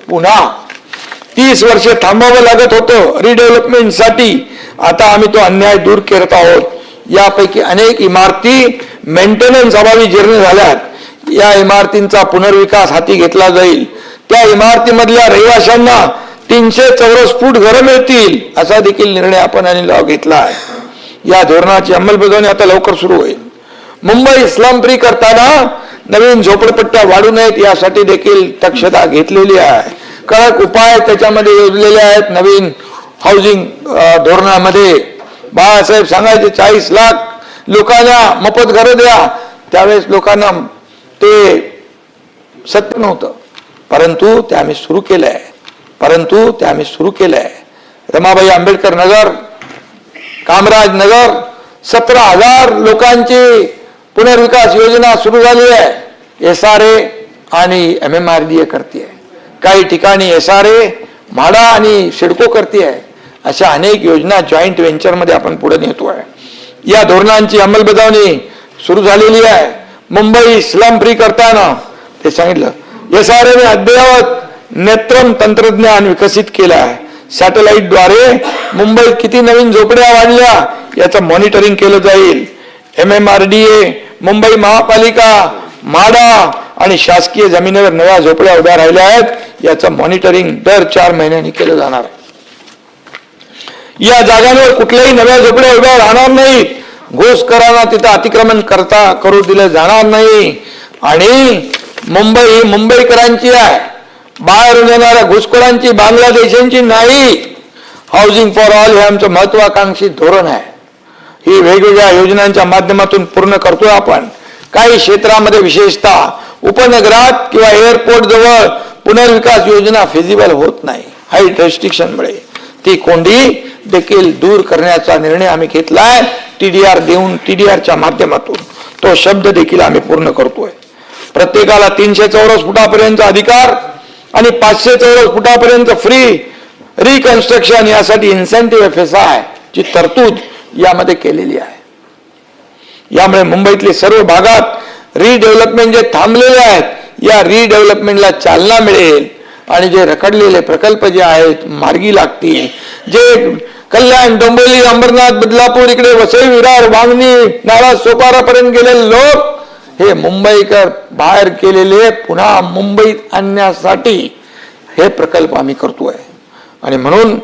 पुन्हा 30 वर्षे थांबावं लागत होतं रिडेव्हलपमेंटसाठी. आता आम्ही तो अन्याय दूर करत आहोत. यापैकी अनेक इमारती मेंटेनन्स अभावी जीर्ण झाल्यात. या इमारतींचा पुनर्विकास हाती घेतला जाईल. त्या इमारतीमधल्या रहिवाशांना 300 चौरस फूट घरं मिळतील असा देखील निर्णय आपण आणि लाव घेतला आहे. या धोरणाची अंमलबजावणी आता लवकर सुरू होईल. मुंबई स्लम फ्री करताना नवीन झोपडपट्ट्या वाढू नयेत यासाठी देखील दक्षता घेतलेली आहे. कडक उपाय त्याच्यामध्ये योजलेले आहेत. नवीन हाऊसिंग धोरणामध्ये बाळासाहेब सांगायचे 40 लाख लोकांना मोफत घरं द्या. त्यावेळेस लोकांना ते सत्य नव्हतं, परंतु ते आम्ही सुरू केलंय. रमाबाई आंबेडकर नगर, कामराज नगर 17,000 लोकांची पुनर्विकास योजना सुरू झाली आहे. SRA आणि MMRDA करते. काही ठिकाणी SRA, म्हाडा आणि सिडको करते. अशा अनेक योजना जॉईंट व्हेंचरमध्ये आपण पुढे नेतोय. या धोरणांची अंमलबजावणी सुरू झालेली आहे. मुंबई स्लम फ्री करताना ते सांगितलं SRA ने अद्ययावत नेत्रम तंत्रज्ञान विकसित केलं आहे. सॅटेलाइटद्वारे मुंबईत किती नवीन झोपड्या वाढल्या याचं मॉनिटरिंग केलं जाईल. MMRDA, मुंबई महापालिका, म्हाडा आणि शासकीय जमिनीवर नव्या झोपड्या उभ्या राहिल्या आहेत याचं मॉनिटरिंग दर 4 महिन्यांनी केलं जाणार आहे. या जागांवर कुठल्याही नव्या झोपड्या उभ्या राहणार नाहीत. घुसखोरांना तिथं अतिक्रमण करू दिलं जाणार नाही. आणि मुंबई ही मुंबईकरांची आहे, बाहेरून येणाऱ्या घुसखोरांची, बांगलादेशांची नाही. हाऊसिंग फॉर ऑल हे आमचं महत्वाकांक्षी धोरण आहे. ही वेगवेगळ्या योजनांच्या माध्यमातून पूर्ण करतोय आपण. काही क्षेत्रामध्ये विशेषतः उपनगरात किंवा एअरपोर्ट जवळ पुनर्विकास योजना फिजिबल होत नाही हाईट रेस्ट्रिक्शनमुळे. ती कोंडी देखील दूर करण्याचा निर्णय आम्ही घेतलाय. TDR देऊन TDRच्या माध्यमातून तो शब्द देखील आम्ही पूर्ण करतोय. प्रत्येकाला 300 चौरस फुटापर्यंत अधिकार आणि 500 चौरस फुटापर्यंत फ्री रिकन्स्ट्रक्शन यासाठी इन्सेंटिव्ह FSI ची तरतूद यामध्ये केलेली आहे. यामुळे मुंबईतले सर्व भागात रिडेव्हलपमेंट जे थांबलेले आहेत या रिडेव्हलपमेंटला चालना मिळेल आणि जे रखडलेले प्रकल्प जे आहेत मार्गी लागतील. जे कल्याण, डोंबिवली, अंबरनाथ, बदलापूर, इकडे वसई, विरार, वांगणी, नाळा, सोपारापर्यंत गेलेले लोक हे मुंबईकर बाहेर केलेले पुन्हा मुंबईत आणण्यासाठी हे प्रकल्प आम्ही करतोय. आणि म्हणून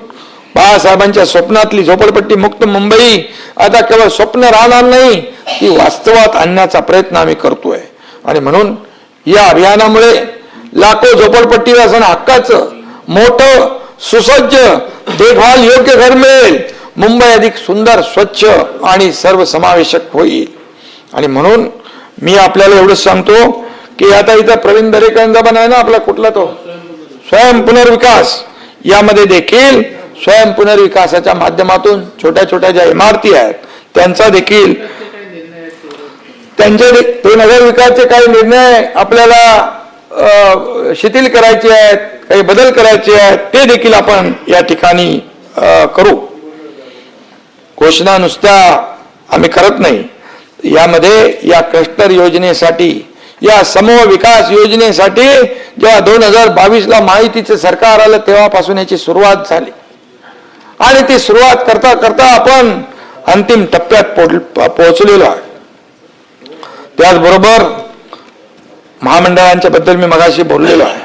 बाळासाहेबांच्या स्वप्नातली झोपडपट्टी मुक्त मुंबई आता केवळ स्वप्न राहणार नाही, ती वास्तवात आणण्याचा प्रयत्न आम्ही करतोय. आणि म्हणून या अभियानामुळे लाखो झोपडपट्टीवासियांना हक्काचं मोठं सुसज्ज देखभाल योग्य घर मिळेल. मुंबई अधिक सुंदर, स्वच्छ आणि सर्वसमावेशक होईल. आणि म्हणून मी आपल्याला एवढंच सांगतो की आता इथं प्रवीण दरेकरांचा पण आहे ना आपला कुठला तो स्वयं पुनर्विकास, यामध्ये देखील स्वयं पुनर्विकासाच्या माध्यमातून छोट्या छोट्या ज्या इमारती आहेत त्यांचा देखील ते नगर विकासाचे काही निर्णय आपल्याला शिथिल करायचे आहेत, काही बदल करायचे आहेत, ते देखील आपण या ठिकाणी करू. घोषणा नुसत्या आम्ही करत नाही. यामध्ये या क्लस्टर योजनेसाठी, या समूह विकास योजनेसाठी जेव्हा 2022ला माहितीचं सरकार आलं तेव्हापासून याची सुरुवात झाली आणि ती सुरुवात करता करता आपण अंतिम टप्प्यात पोहोचलेलो आहे. त्याचबरोबर महामंडळांच्या बद्दल मी मगाशी बोललेलो आहे.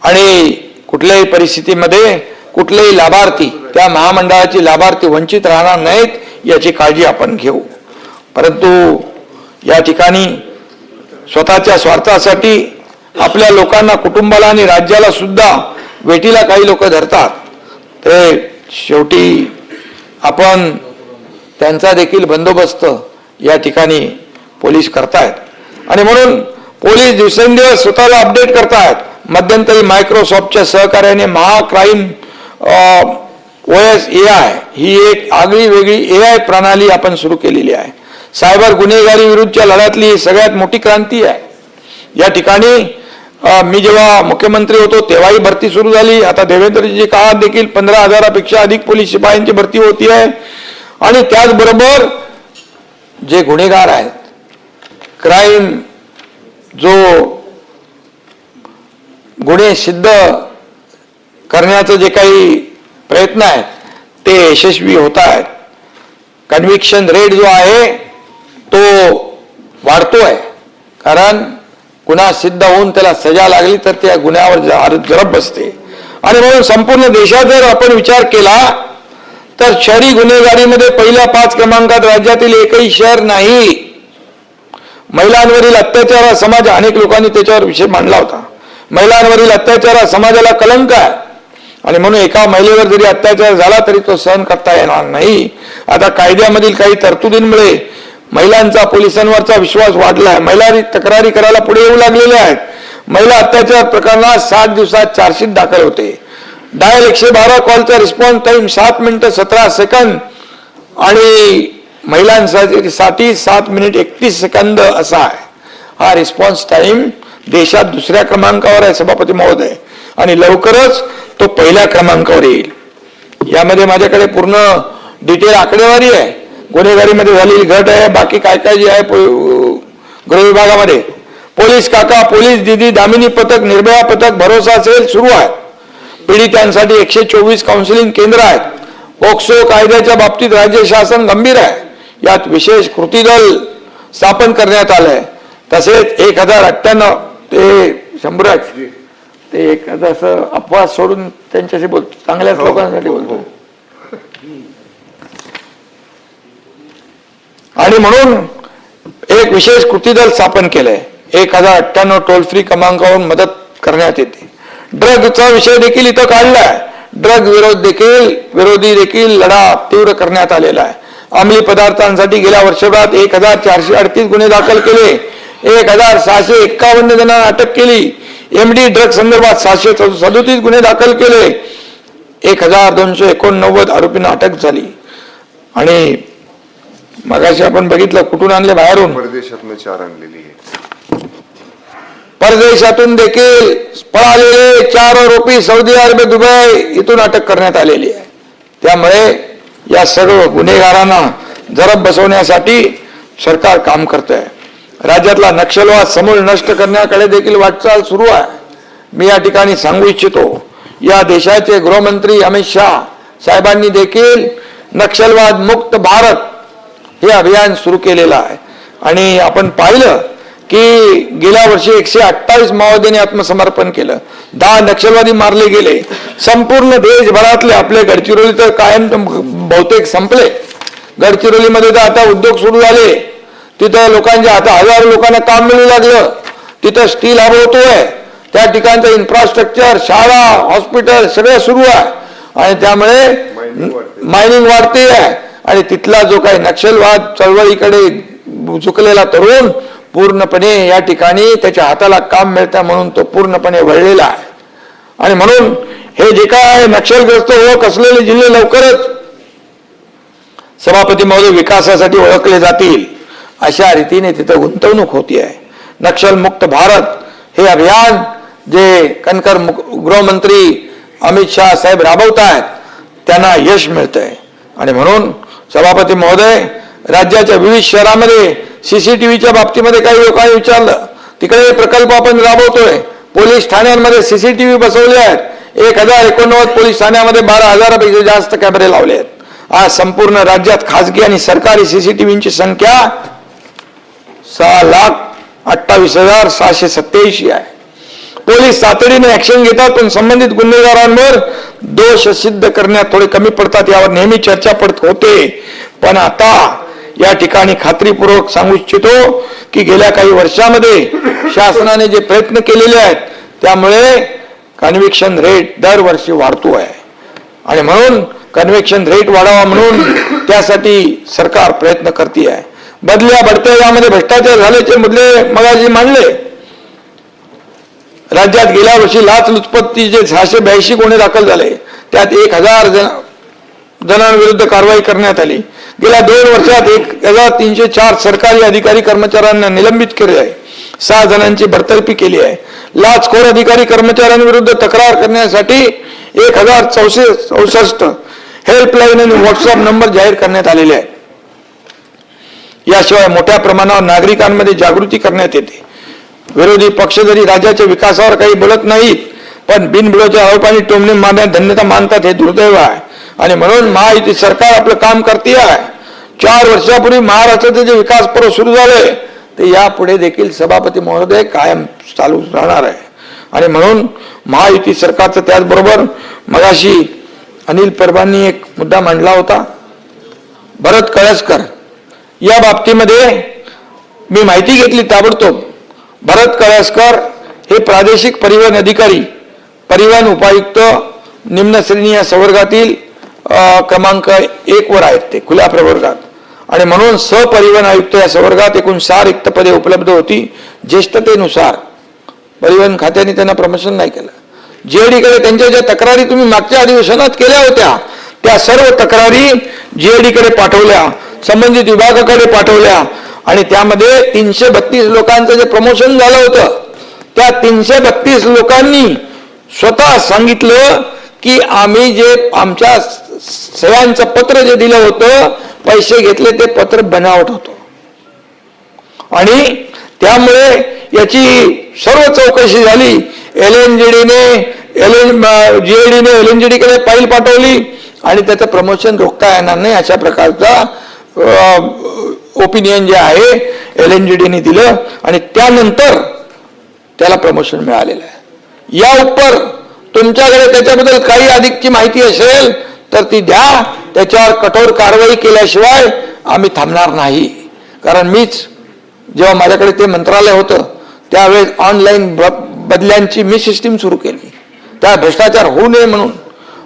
आणि कुठल्याही परिस्थितीमध्ये कुठलेही लाभार्थी, त्या महामंडळाची लाभार्थी वंचित राहणार नाहीत याची काळजी आपण घेऊ. परंतु या ठिकाणी स्वतःच्या स्वार्थासाठी आपल्या लोकांना, कुटुंबाला आणि राज्याला सुद्धा वेठीला काही लोक धरतात. ते शेवटी आपण त्यांचा देखील बंदोबस्त या ठिकाणी पोलीस करतायत. आणि म्हणून पोलीस दिवसेंदिवस स्वतःला अपडेट करतायत. मध्यंतरी मायक्रोसॉफ्टच्या सहकार्याने महाक्राईम OS AI ही एक आगळी वेगळी AI प्रणाली आपण सुरू केलेली आहे. सायबर गुन्हेगारी विरुद्धच्या लढ्यातली सगळ्यात मोठी क्रांती आहे. या ठिकाणी मी जेव्हा मुख्यमंत्री होतो तेव्हाही भरती सुरू झाली. आता देवेंद्रजी काळात देखील 15,000पेक्षा अधिक पोलीस शिपायांची भरती होती आहे. आणि त्याचबरोबर जे गुन्हेगार आहेत, क्राईम जो गुन्हे सिद्ध करण्याचं जे काही प्रयत्न आहेत ते यशस्वी होत आहेत. कन्व्हिक्शन रेट जो आहे तो वाढतोय, कारण गुन्हा सिद्ध होऊन त्याला सजा लागली तर त्या गुन्ह्यावर जरब बसते. आणि म्हणून संपूर्ण देशात जर आपण विचार केला तर शहरी गुन्हेगारीमध्ये पहिल्या 5 क्रमांकात राज्यातील एकही शहर नाही. महिलांवरील अत्याचार हा समाज, अनेक लोकांनी त्याच्यावर विषय मांडला होता. महिलांवरील अत्याचार हा समाजाला कलंक आहे आणि म्हणून एका महिलेवर जरी अत्याचार झाला तरी तो सहन करता येणार नाही. आता कायद्यामधील काही तरतुदींमुळे महिलांचा पोलिसांवरचा विश्वास वाढला आहे. महिला तक्रारी करायला पुढे येऊ लागलेल्या आहेत. महिला अत्याचार प्रकरणात 60 दिवसात चार्जशीट दाखल होते. डायल 112 कॉलचा रिस्पॉन्स टाइम 7 मिनिटं 17 सेकंद आणि महिलांसाठी 7 मिनिट 31 सेकंद असा आहे. हा रिस्पॉन्स टाइम देशात दुसऱ्या क्रमांकावर आहे सभापती महोदय, आणि लवकरच तो पहिल्या क्रमांकावर येईल. यामध्ये माझ्याकडे पूर्ण डिटेल आकडेवारी आहे. गुन्हेगारीमध्ये झालेली घट आहे, बाकी काय काय जे आहे गृह विभागामध्ये. पोलीस काका, पोलीस दिदी, दामिनी पथक, निर्भया पथक, भरोसा सेल सुरू आहे. पीडितांसाठी 124 काउन्सिलिंग केंद्र आहेत. पोक्सो कायद्याच्या बाबतीत राज्य शासन गंभीर आहे. यात विशेष कृती दल स्थापन करण्यात आलंय. तसेच 1098 ते 100 ते एक असं अपवाद सोडून त्यांच्याशी बोलतो, चांगल्याच लोकांसाठी बोलतो. आणि म्हणून एक विशेष कृती दल स्थापन केलंय. 1098 टोल फ्री क्रमांकावरून मदत करण्यात येते. ड्रगचा विषय देखील इथं काढलाय. ड्रग विरोधी देखील लढा तीव्र करण्यात आलेला आहे. अंमली पदार्थांसाठी गेल्या वर्षभरात 1438 गुन्हे दाखल केले. 1651 जणांना अटक केली. एमडी ड्रग संदर्भात 737 गुन्हे दाखल केले. 1289 आरोपींना अटक झाली. आणि मगाशी आपण बघितलं कुठून आणले, बाहेरून, परदेशातून 4 आणलेली आहे. परदेशातून देखील पळालेले 4 आरोपी सौदी अरब, दुबई इथून अटक करण्यात आलेली आहे. त्यामुळे या सर्व गुन्हेगारांना जरब बसवण्यासाठी सरकार काम करत आहे. राज्यातला नक्षलवाद समूळ नष्ट करण्याकडे देखील वाटचाल सुरू आहे. मी या ठिकाणी सांगू इच्छितो, या देशाचे गृहमंत्री अमित शहा साहेबांनी देखील नक्षलवाद मुक्त भारत हे अभियान सुरू केलेलं आहे. आणि आपण पाहिलं की गेल्या वर्षी 128 माओवाद्यांनी आत्मसमर्पण केलं. 10 नक्षलवादी मारले गेले. संपूर्ण देशभरातले, आपले गडचिरोली तर कायम बहुतेक संपले. गडचिरोलीमध्ये तर आता उद्योग सुरू झाले. तिथं लोकांच्या आता हजारो लोकांना काम मिळू लागलं. तिथं स्टील हब होतोय. त्या ठिकाणचं इन्फ्रास्ट्रक्चर, शाळा, हॉस्पिटल सगळं सुरू आहे. आणि त्यामुळे मायनिंग वाढते आहे. आणि तिथला जो काही नक्षलवाद चळवळीकडे झुकलेला तरुण पूर्णपणे या ठिकाणी त्याच्या हाताला काम मिळतं म्हणून तो पूर्णपणे वळलेला आहे. आणि म्हणून हे जे काय नक्षलग्रस्त ओळख असलेले जिल्हे लवकरच सभापती महोदय विकासासाठी ओळखले जातील अशा रीतीने तिथं गुंतवणूक होती आहे. नक्षलमुक्त भारत हे अभियान जे कणकर गृहमंत्री अमित शहा साहेब राबवत आहेत त्यांना यश मिळतंय. आणि म्हणून सभापती महोदय, राज्याच्या विविध शहरांमध्ये सीसीटीव्हीच्या बाबतीमध्ये काही लोकांनी विचारलं, तिकडे प्रकल्प आपण राबवतोय. पोलीस ठाण्यांमध्ये सीसीटीव्ही बसवले आहेत. 1089 पोलीस ठाण्यामध्ये 12,000पेक्षा जास्त कॅमेरे लावले आहेत. आज संपूर्ण राज्यात खासगी आणि सरकारी सीसीटीव्हीची संख्या 6,28,787 आहे. पोलीस तातडीने ऍक्शन घेतात, पण संबंधित गुन्हेगारांवर दोष सिद्ध करण्यात थोडे कमी पडतात. यावर नेहमी चर्चा पडत होते. पण आता या ठिकाणी खात्रीपूर्वक सांगू इच्छितो की गेल्या काही वर्षामध्ये शासनाने जे प्रयत्न केलेले आहेत त्यामुळे कन्व्हिक्शन रेट दरवर्षी वाढतो आहे. आणि म्हणून कन्व्हिक्शन रेट वाढावा म्हणून त्यासाठी सरकार प्रयत्न करते आहे. बदल्या बढत्या यामध्ये भ्रष्टाचार झाल्याचे मुद्दे मगाशी मांडले. राज्यात गेल्या वर्षी लाचलुचपतीचे 682 गुन्हे दाखल झाले. त्यात 1000 जणांविरुद्ध कारवाई करण्यात आली. गेल्या 2 वर्षात 1304 सरकारी अधिकारी कर्मचाऱ्यांना निलंबित केले आहे. 6 जणांची बडतर्फी केली आहे. लाचखोर अधिकारी कर्मचाऱ्यांविरुद्ध तक्रार करण्यासाठी 1064 हेल्पलाईन आणि व्हॉट्सअप नंबर जाहीर करण्यात आलेले आहेत. याशिवाय मोठ्या प्रमाणावर नागरिकांमध्ये जागृती करण्यात येते. विरोधी पक्ष जरी राज्याच्या विकासावर काही बोलत नाहीत, पण बिनबुडाच्या आरोपांनी टोमणे मारण्यात धन्यता मानतात. हे दुर्दैव आहे. आणि म्हणून महायुती सरकार आपलं काम करते आहे. 4 वर्षापूर्वी महाराष्ट्राचे जे विकास पर्व सुरू झाले ते यापुढे देखील सभापती महोदय कायम चालू राहणार आहे. आणि म्हणून महायुती सरकारचं, त्याचबरोबर मगाशी अनिल परबांनी एक मुद्दा मांडला होता, भरत कळसकर या बाबतीमध्ये मी माहिती घेतली ताबडतोब. भरत कळसकर हे प्रादेशिक परिवहन अधिकारी, परिवहन उपायुक्त निम्न श्रेणी या संवर्गातील क्रमांक 1 वर आहेत, ते खुल्या प्रवर्गात. आणि म्हणून सहपरिवहन आयुक्त या संवर्गात एकूण 4 रिक्त पदे उपलब्ध होती. ज्येष्ठतेनुसार परिवहन खात्याने त्यांना प्रमोशन नाही केलं. जीएडीकडे त्यांच्या ज्या तक्रारी तुम्ही मागच्या अधिवेशनात केल्या होत्या त्या सर्व तक्रारी जीएडीकडे पाठवल्या, संबंधित विभागाकडे पाठवल्या. आणि त्यामध्ये 332 लोकांचं जे प्रमोशन झालं होतं त्या 332 लोकांनी स्वतः सांगितलं की आम्ही जे आमच्या सेवांचं पत्र जे दिलं होतं, पैसे घेतले ते पत्र बनावट होतं. आणि त्यामुळे याची सर्व चौकशी झाली. जीएडीने LNGD कडे फाईल पाठवली आणि त्याचं प्रमोशन रोखता येणार नाही अशा प्रकारचा ओपिनियन जे आहे LNGDने दिलं आणि त्यानंतर त्याला प्रमोशन मिळालेलं आहे. या उपर तुमच्याकडे त्याच्याबद्दल काही अधिकची माहिती असेल तर ती द्या. त्याच्यावर कठोर कारवाई केल्याशिवाय आम्ही थांबणार नाही. कारण मीच जेव्हा माझ्याकडे ते मंत्रालय होतं त्यावेळेस ऑनलाईन बदल्यांची मी सिस्टीम सुरू केली, त्या भ्रष्टाचार होऊ नये म्हणून.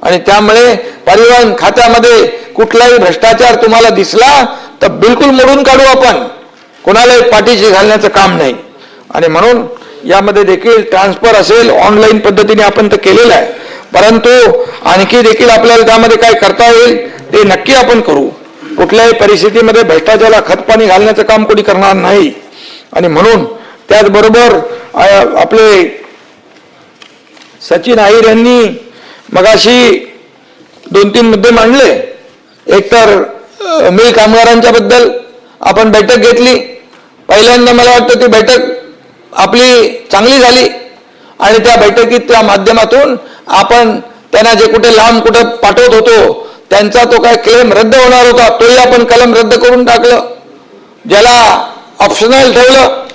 आणि त्यामुळे परिवहन खात्यामध्ये कुठलाही भ्रष्टाचार तुम्हाला दिसला तर बिलकुल मोडून काढू आपण, कोणालाही पाठीशी घालण्याचं काम नाही. आणि म्हणून यामध्ये देखील ट्रान्सफर असेल ऑनलाईन पद्धतीने आपण तर केलेलं आहे, परंतु आणखी देखील आपल्याला त्यामध्ये काय करता येईल ते नक्की आपण करू. कुठल्याही परिस्थितीमध्ये भ्रष्टाचाराला खतपाणी घालण्याचं काम कोणी करणार नाही. आणि म्हणून त्याचबरोबर आपले सचिन अहिर यांनी मगाशी 2-3 मुद्दे मांडले. एकतर मिल कामगारांच्या बद्दल आपण बैठक घेतली. पहिल्यांदा मला वाटतं ती बैठक आपली चांगली झाली आणि त्या बैठकीच्या माध्यमातून आपण त्यांना जे कुठे लांब कुठे पाठवत होतो त्यांचा तो काय क्लेम रद्द होणार होता तोही आपण कलम रद्द करून टाकलं, ज्याला ऑप्शनल ठेवलं.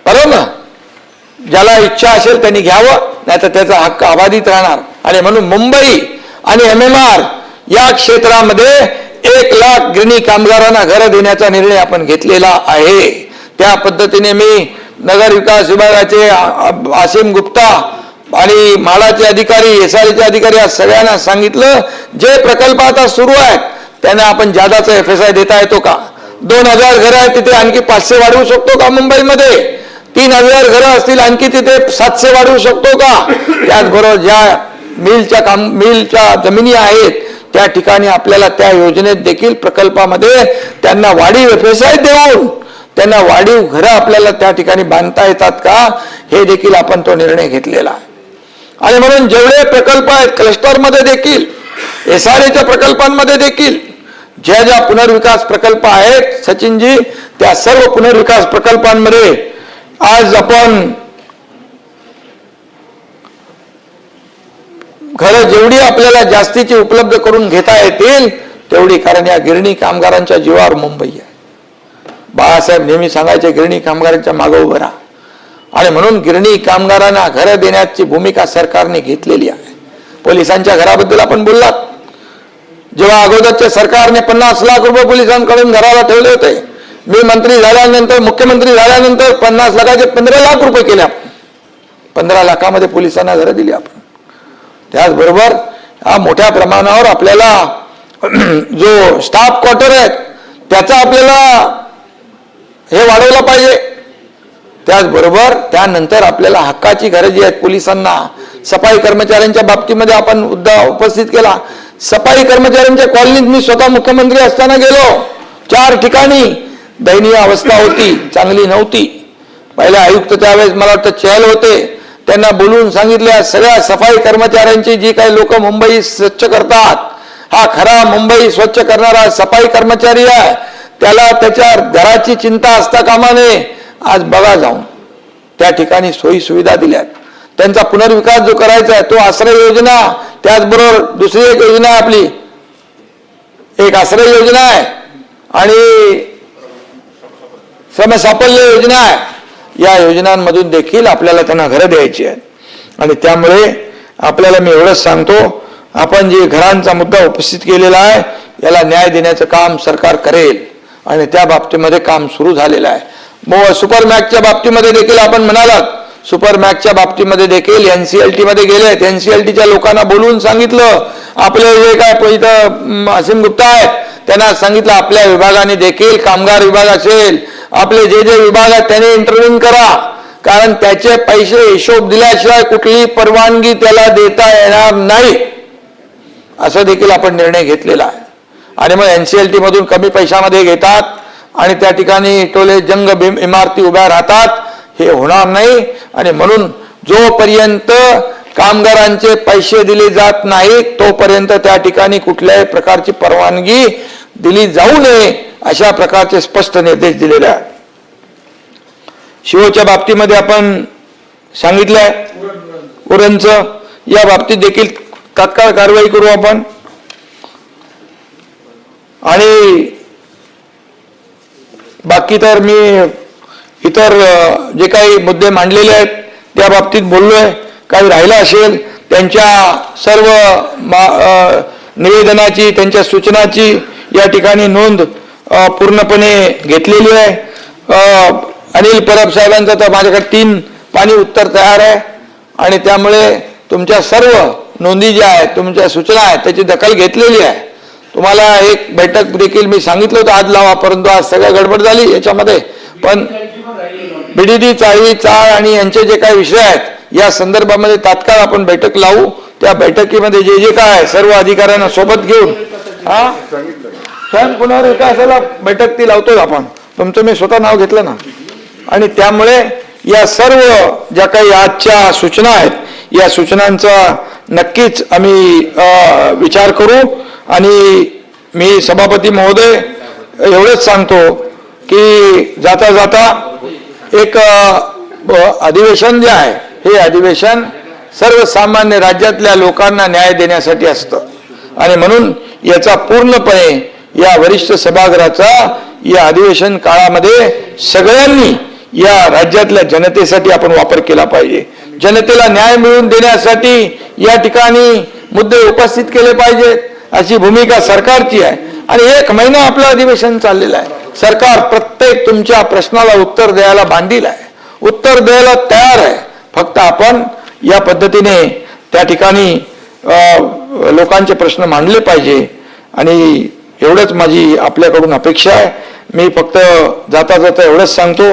बरोबर ना? ज्याला इच्छा असेल त्यांनी घ्यावं, नाही तर त्याचा हक्क अबाधित राहणार. आणि म्हणून मुंबई आणि MMR या क्षेत्रामध्ये 1 लाख गिरणी कामगारांना घरं देण्याचा निर्णय आपण घेतलेला आहे. त्या पद्धतीने मी नगर विकास विभागाचे आसिम गुप्ता आणि म्हाडाचे अधिकारी, SRA चे अधिकारी या सगळ्यांना सांगितलं जे प्रकल्प आता सुरू आहेत त्यांना आपण जादाचा FSI देता येतो का? 2000 घरं आहेत तिथे आणखी 500 वाढवू शकतो का? मुंबईमध्ये 3000 घरं असतील आणखी तिथे 700 वाढवू शकतो का? त्याचबरोबर ज्या मिलच्या जमिनी आहेत त्या ठिकाणी आपल्याला त्या योजनेत देखील प्रकल्पामध्ये त्यांना वाढीव FSI देऊन त्यांना वाढीव घरं आपल्याला त्या ठिकाणी बांधता येतात का, हे देखील आपण तो निर्णय घेतलेला आहे. आणि म्हणून जेवढे प्रकल्प आहेत क्लस्टरमध्ये देखील, SRAच्या प्रकल्पांमध्ये देखील ज्या ज्या पुनर्विकास प्रकल्प आहेत सचिनजी, त्या सर्व पुनर्विकास प्रकल्पांमध्ये आज आपण घरं जेवढी आपल्याला जास्तीची उपलब्ध करून घेता येतील तेवढी, कारण या गिरणी कामगारांच्या जीवावर मुंबई आहे. बाळासाहेब नेहमी सांगायचे गिरणी कामगारांच्या मागे उभं राहा. आणि म्हणून गिरणी कामगारांना घरं देण्याची भूमिका सरकारने घेतलेली आहे. पोलिसांच्या घराबद्दल आपण बोललात, जेव्हा अगोदरच्या सरकारने 50 लाख रुपये पोलिसांकडून घराला ठेवले होते, मी मंत्री झाल्यानंतर, मुख्यमंत्री झाल्यानंतर 50 लाखाचे 15 लाख रुपये केले आपण. 15 लाखामध्ये पोलिसांना घरं दिली आपण. त्याचबरोबर हा मोठ्या प्रमाणावर आपल्याला जो स्टाफ क्वार्टर आहे त्याचा आपल्याला हे वाढवलं पाहिजे. त्याचबरोबर त्यानंतर आपल्याला हक्काची घरं जी आहेत पोलिसांना, सफाई कर्मचाऱ्यांच्या बाबतीमध्ये आपण मुद्दा उपस्थित केला. सफाई कर्मचाऱ्यांच्या कॉलनीत मी स्वतः मुख्यमंत्री असताना गेलो. 4 ठिकाणी दयनीय अवस्था होती, चांगली नव्हती. पहिल्या आयुक्त त्यावेळेस मला वाटतं चहल होते, त्यांना बोलून सांगितल्या सगळ्या सफाई कर्मचाऱ्यांची जी काही लोक मुंबई स्वच्छ करतात, हा खरा मुंबई स्वच्छ करणारा सफाई कर्मचारी आहे, त्याला त्याच्या घराची चिंता असता कामा नये. आज बघा जाऊन त्या ठिकाणी सोयी सुविधा दिल्यात. त्यांचा पुनर्विकास जो करायचा आहे तो आश्रय योजना, त्याचबरोबर दुसरी एक योजना आपली एक आश्रय योजना आहे आणि श्रमसाफल्य योजना आहे. या योजनांमधून देखील आपल्याला त्यांना घरं द्यायची आहेत आणि त्यामुळे आपल्याला मी एवढंच सांगतो, आपण जे घरांचा मुद्दा उपस्थित केलेला आहे याला न्याय देण्याचं काम सरकार करेल आणि त्या बाबतीमध्ये काम सुरू झालेलं आहे. सुपर मॅक्सच्या बाबतीमध्ये देखील आपण म्हणालात, सुपर मॅक्सच्या बाबतीमध्ये देखील NCLT मध्ये गेलेत. NCLTच्या लोकांना बोलवून सांगितलं, आपले जे काय इथं असीम गुप्ता आहेत त्यांना सांगितलं आपल्या विभागाने देखील, कामगार विभाग असेल, आपले जे जे विभाग आहेत त्याने इंटरव्ह्यू करा, कारण त्याचे पैसे हिशोब दिल्याशिवाय कुठलीही परवानगी त्याला देता येणार नाही, असं देखील आपण निर्णय घेतलेला आहे. आणि मग NCLT मधून कमी पैशामध्ये घेतात आणि त्या ठिकाणी टोले जंग इमारती उभ्या राहतात, हे होणार नाही. आणि म्हणून जोपर्यंत कामगारांचे पैसे दिले जात नाहीत तोपर्यंत त्या ठिकाणी कुठल्याही प्रकारची परवानगी दिली जाऊ नये, अशा प्रकारचे स्पष्ट निर्देश दिलेले आहेत. शिवच्या बाबतीमध्ये आपण सांगितलंय, उरणचं या बाबतीत देखील तात्काळ कारवाई करू आपण. आणि बाकी तर मी इतर जे काही मुद्दे मांडलेले आहेत त्या बाबतीत बोललोय. काही राहिलं असेल त्यांच्या सर्व निवेदनाची, त्यांच्या सूचनाची या ठिकाणी नोंद पूर्णपणे घेतलेली आहे. अनिल परब साहेबांचं तर माझ्याकडे 3 पानी उत्तर तयार आहे आणि त्यामुळे तुमच्या सर्व नोंदी ज्या आहेत, तुमच्या सूचना आहेत त्याची दखल घेतलेली आहे. तुम्हाला एक बैठक देखील मी सांगितलं होतं आज लावा, परंतु आज सगळं गडबड झाली याच्यामध्ये. पण BDD, चाळी, चाळ आणि यांचे जे काही विषय आहेत या संदर्भामध्ये तात्काळ आपण बैठक लावू. त्या बैठकीमध्ये जे जे काय सर्व अधिकाऱ्यांना सोबत घेऊन पुन्हा काय असायला बैठक ती लावतोच आपण. तुमचं मी स्वतः नाव घेतलं ना. आणि त्यामुळे या सर्व ज्या काही आजच्या सूचना आहेत या सूचनांचा नक्कीच आम्ही विचार करू. आणि मी सभापती महोदय एवढंच सांगतो की जाता जाता एक अधिवेशन जे आहे हे अधिवेशन सर्वसामान्य राज्यातल्या लोकांना न्याय देण्यासाठी असतं आणि म्हणून याचा पूर्णपणे या वरिष्ठ सभागृहाचा या अधिवेशन काळामध्ये सगळ्यांनी या राज्यातल्या जनतेसाठी आपण वापर केला पाहिजे. जनतेला न्याय मिळवून देण्यासाठी या ठिकाणी मुद्दे उपस्थित केले पाहिजेत अशी भूमिका सरकारची आहे. आणि 1 महिना आपलं अधिवेशन चाललेलं आहे. सरकार प्रत्येक तुमच्या प्रश्नाला उत्तर द्यायला बांधील आहे, उत्तर द्यायला तयार आहे. फक्त आपण या पद्धतीने त्या ठिकाणी लोकांचे प्रश्न मांडले पाहिजे आणि एवढंच माझी आपल्याकडून अपेक्षा आहे. मी फक्त जाता जाता एवढंच सांगतो,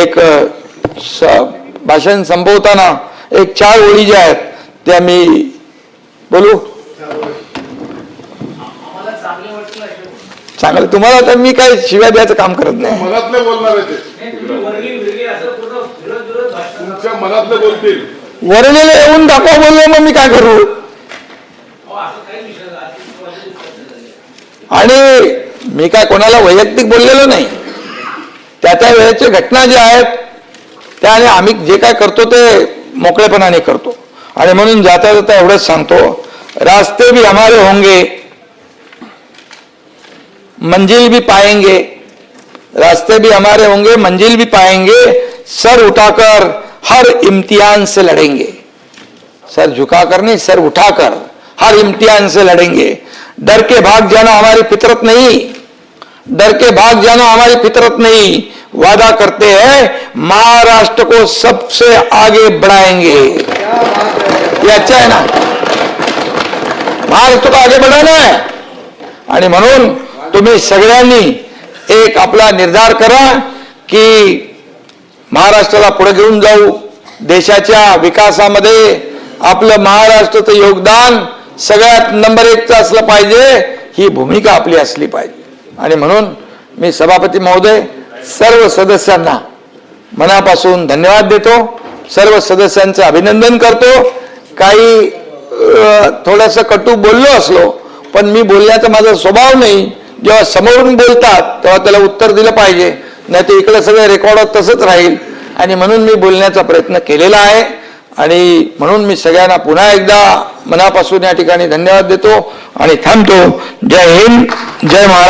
एक भाषण संपवताना एक 4 ओळी ज्या आहेत त्या मी बोलू. चांगलं तुम्हाला तर मी काय शिव्या द्यायचं काम करत नाही. मनातले बोलणार आहे ते, तुमच्या मनातले बोलतील. वरलेले येऊन दाखवा बोलले मग मी काय करू. आणि मी काय कोणाला वैयक्तिक बोललेलो नाही. त्या वेळेच्या घटना ज्या आहेत त्याने आम्ही जे काय करतो ते मोकळेपणाने करतो. आणि म्हणून जाता जाता एवढंच सांगतो, रास्ते भी हमारे होंगे, मंजिल भी पाएंगे. रास्ते भी हमारे होंगे, मंजिल भी पाएंगे. सर उठाकर हर इम्तिहान से लड़ेंगे. सर झुकाकर नहीं, सर उठाकर हर इम्तिहान से लड़ेंगे. डर के भाग जाना हमारी फितरत नहीं, डर के भाग जाना हमारी फितरत नहीं. वादा करते हैं महाराष्ट्र को सबसे आगे बढ़ाएंगे. ये अच्छा है ना, महाराष्ट्र को आगे बढ़ाना है. आणि म्हणून तुम्ही सगळ्यांनी एक आपला निर्धार करा की महाराष्ट्राला पुढे घेऊन जाऊ. देशाच्या विकासामध्ये आपलं महाराष्ट्राचं योगदान सगळ्यात नंबर 1चं असलं पाहिजे, ही भूमिका आपली असली पाहिजे. आणि म्हणून मी सभापती महोदय सर्व सदस्यांना मनापासून धन्यवाद देतो, सर्व सदस्यांचं अभिनंदन करतो. काही थोडंसं कटू बोललो असलो पण मी बोलण्याचा माझा स्वभाव नाही. जेव्हा समोरून बोलतात तेव्हा त्याला उत्तर दिलं पाहिजे, नाही तर इकडे सगळं रेकॉर्ड तसंच राहील. आणि म्हणून मी बोलण्याचा प्रयत्न केलेला आहे. आणि म्हणून मी सगळ्यांना पुन्हा एकदा मनापासून या ठिकाणी धन्यवाद देतो आणि थांबतो. जय हिंद, जय महाराष्ट्र.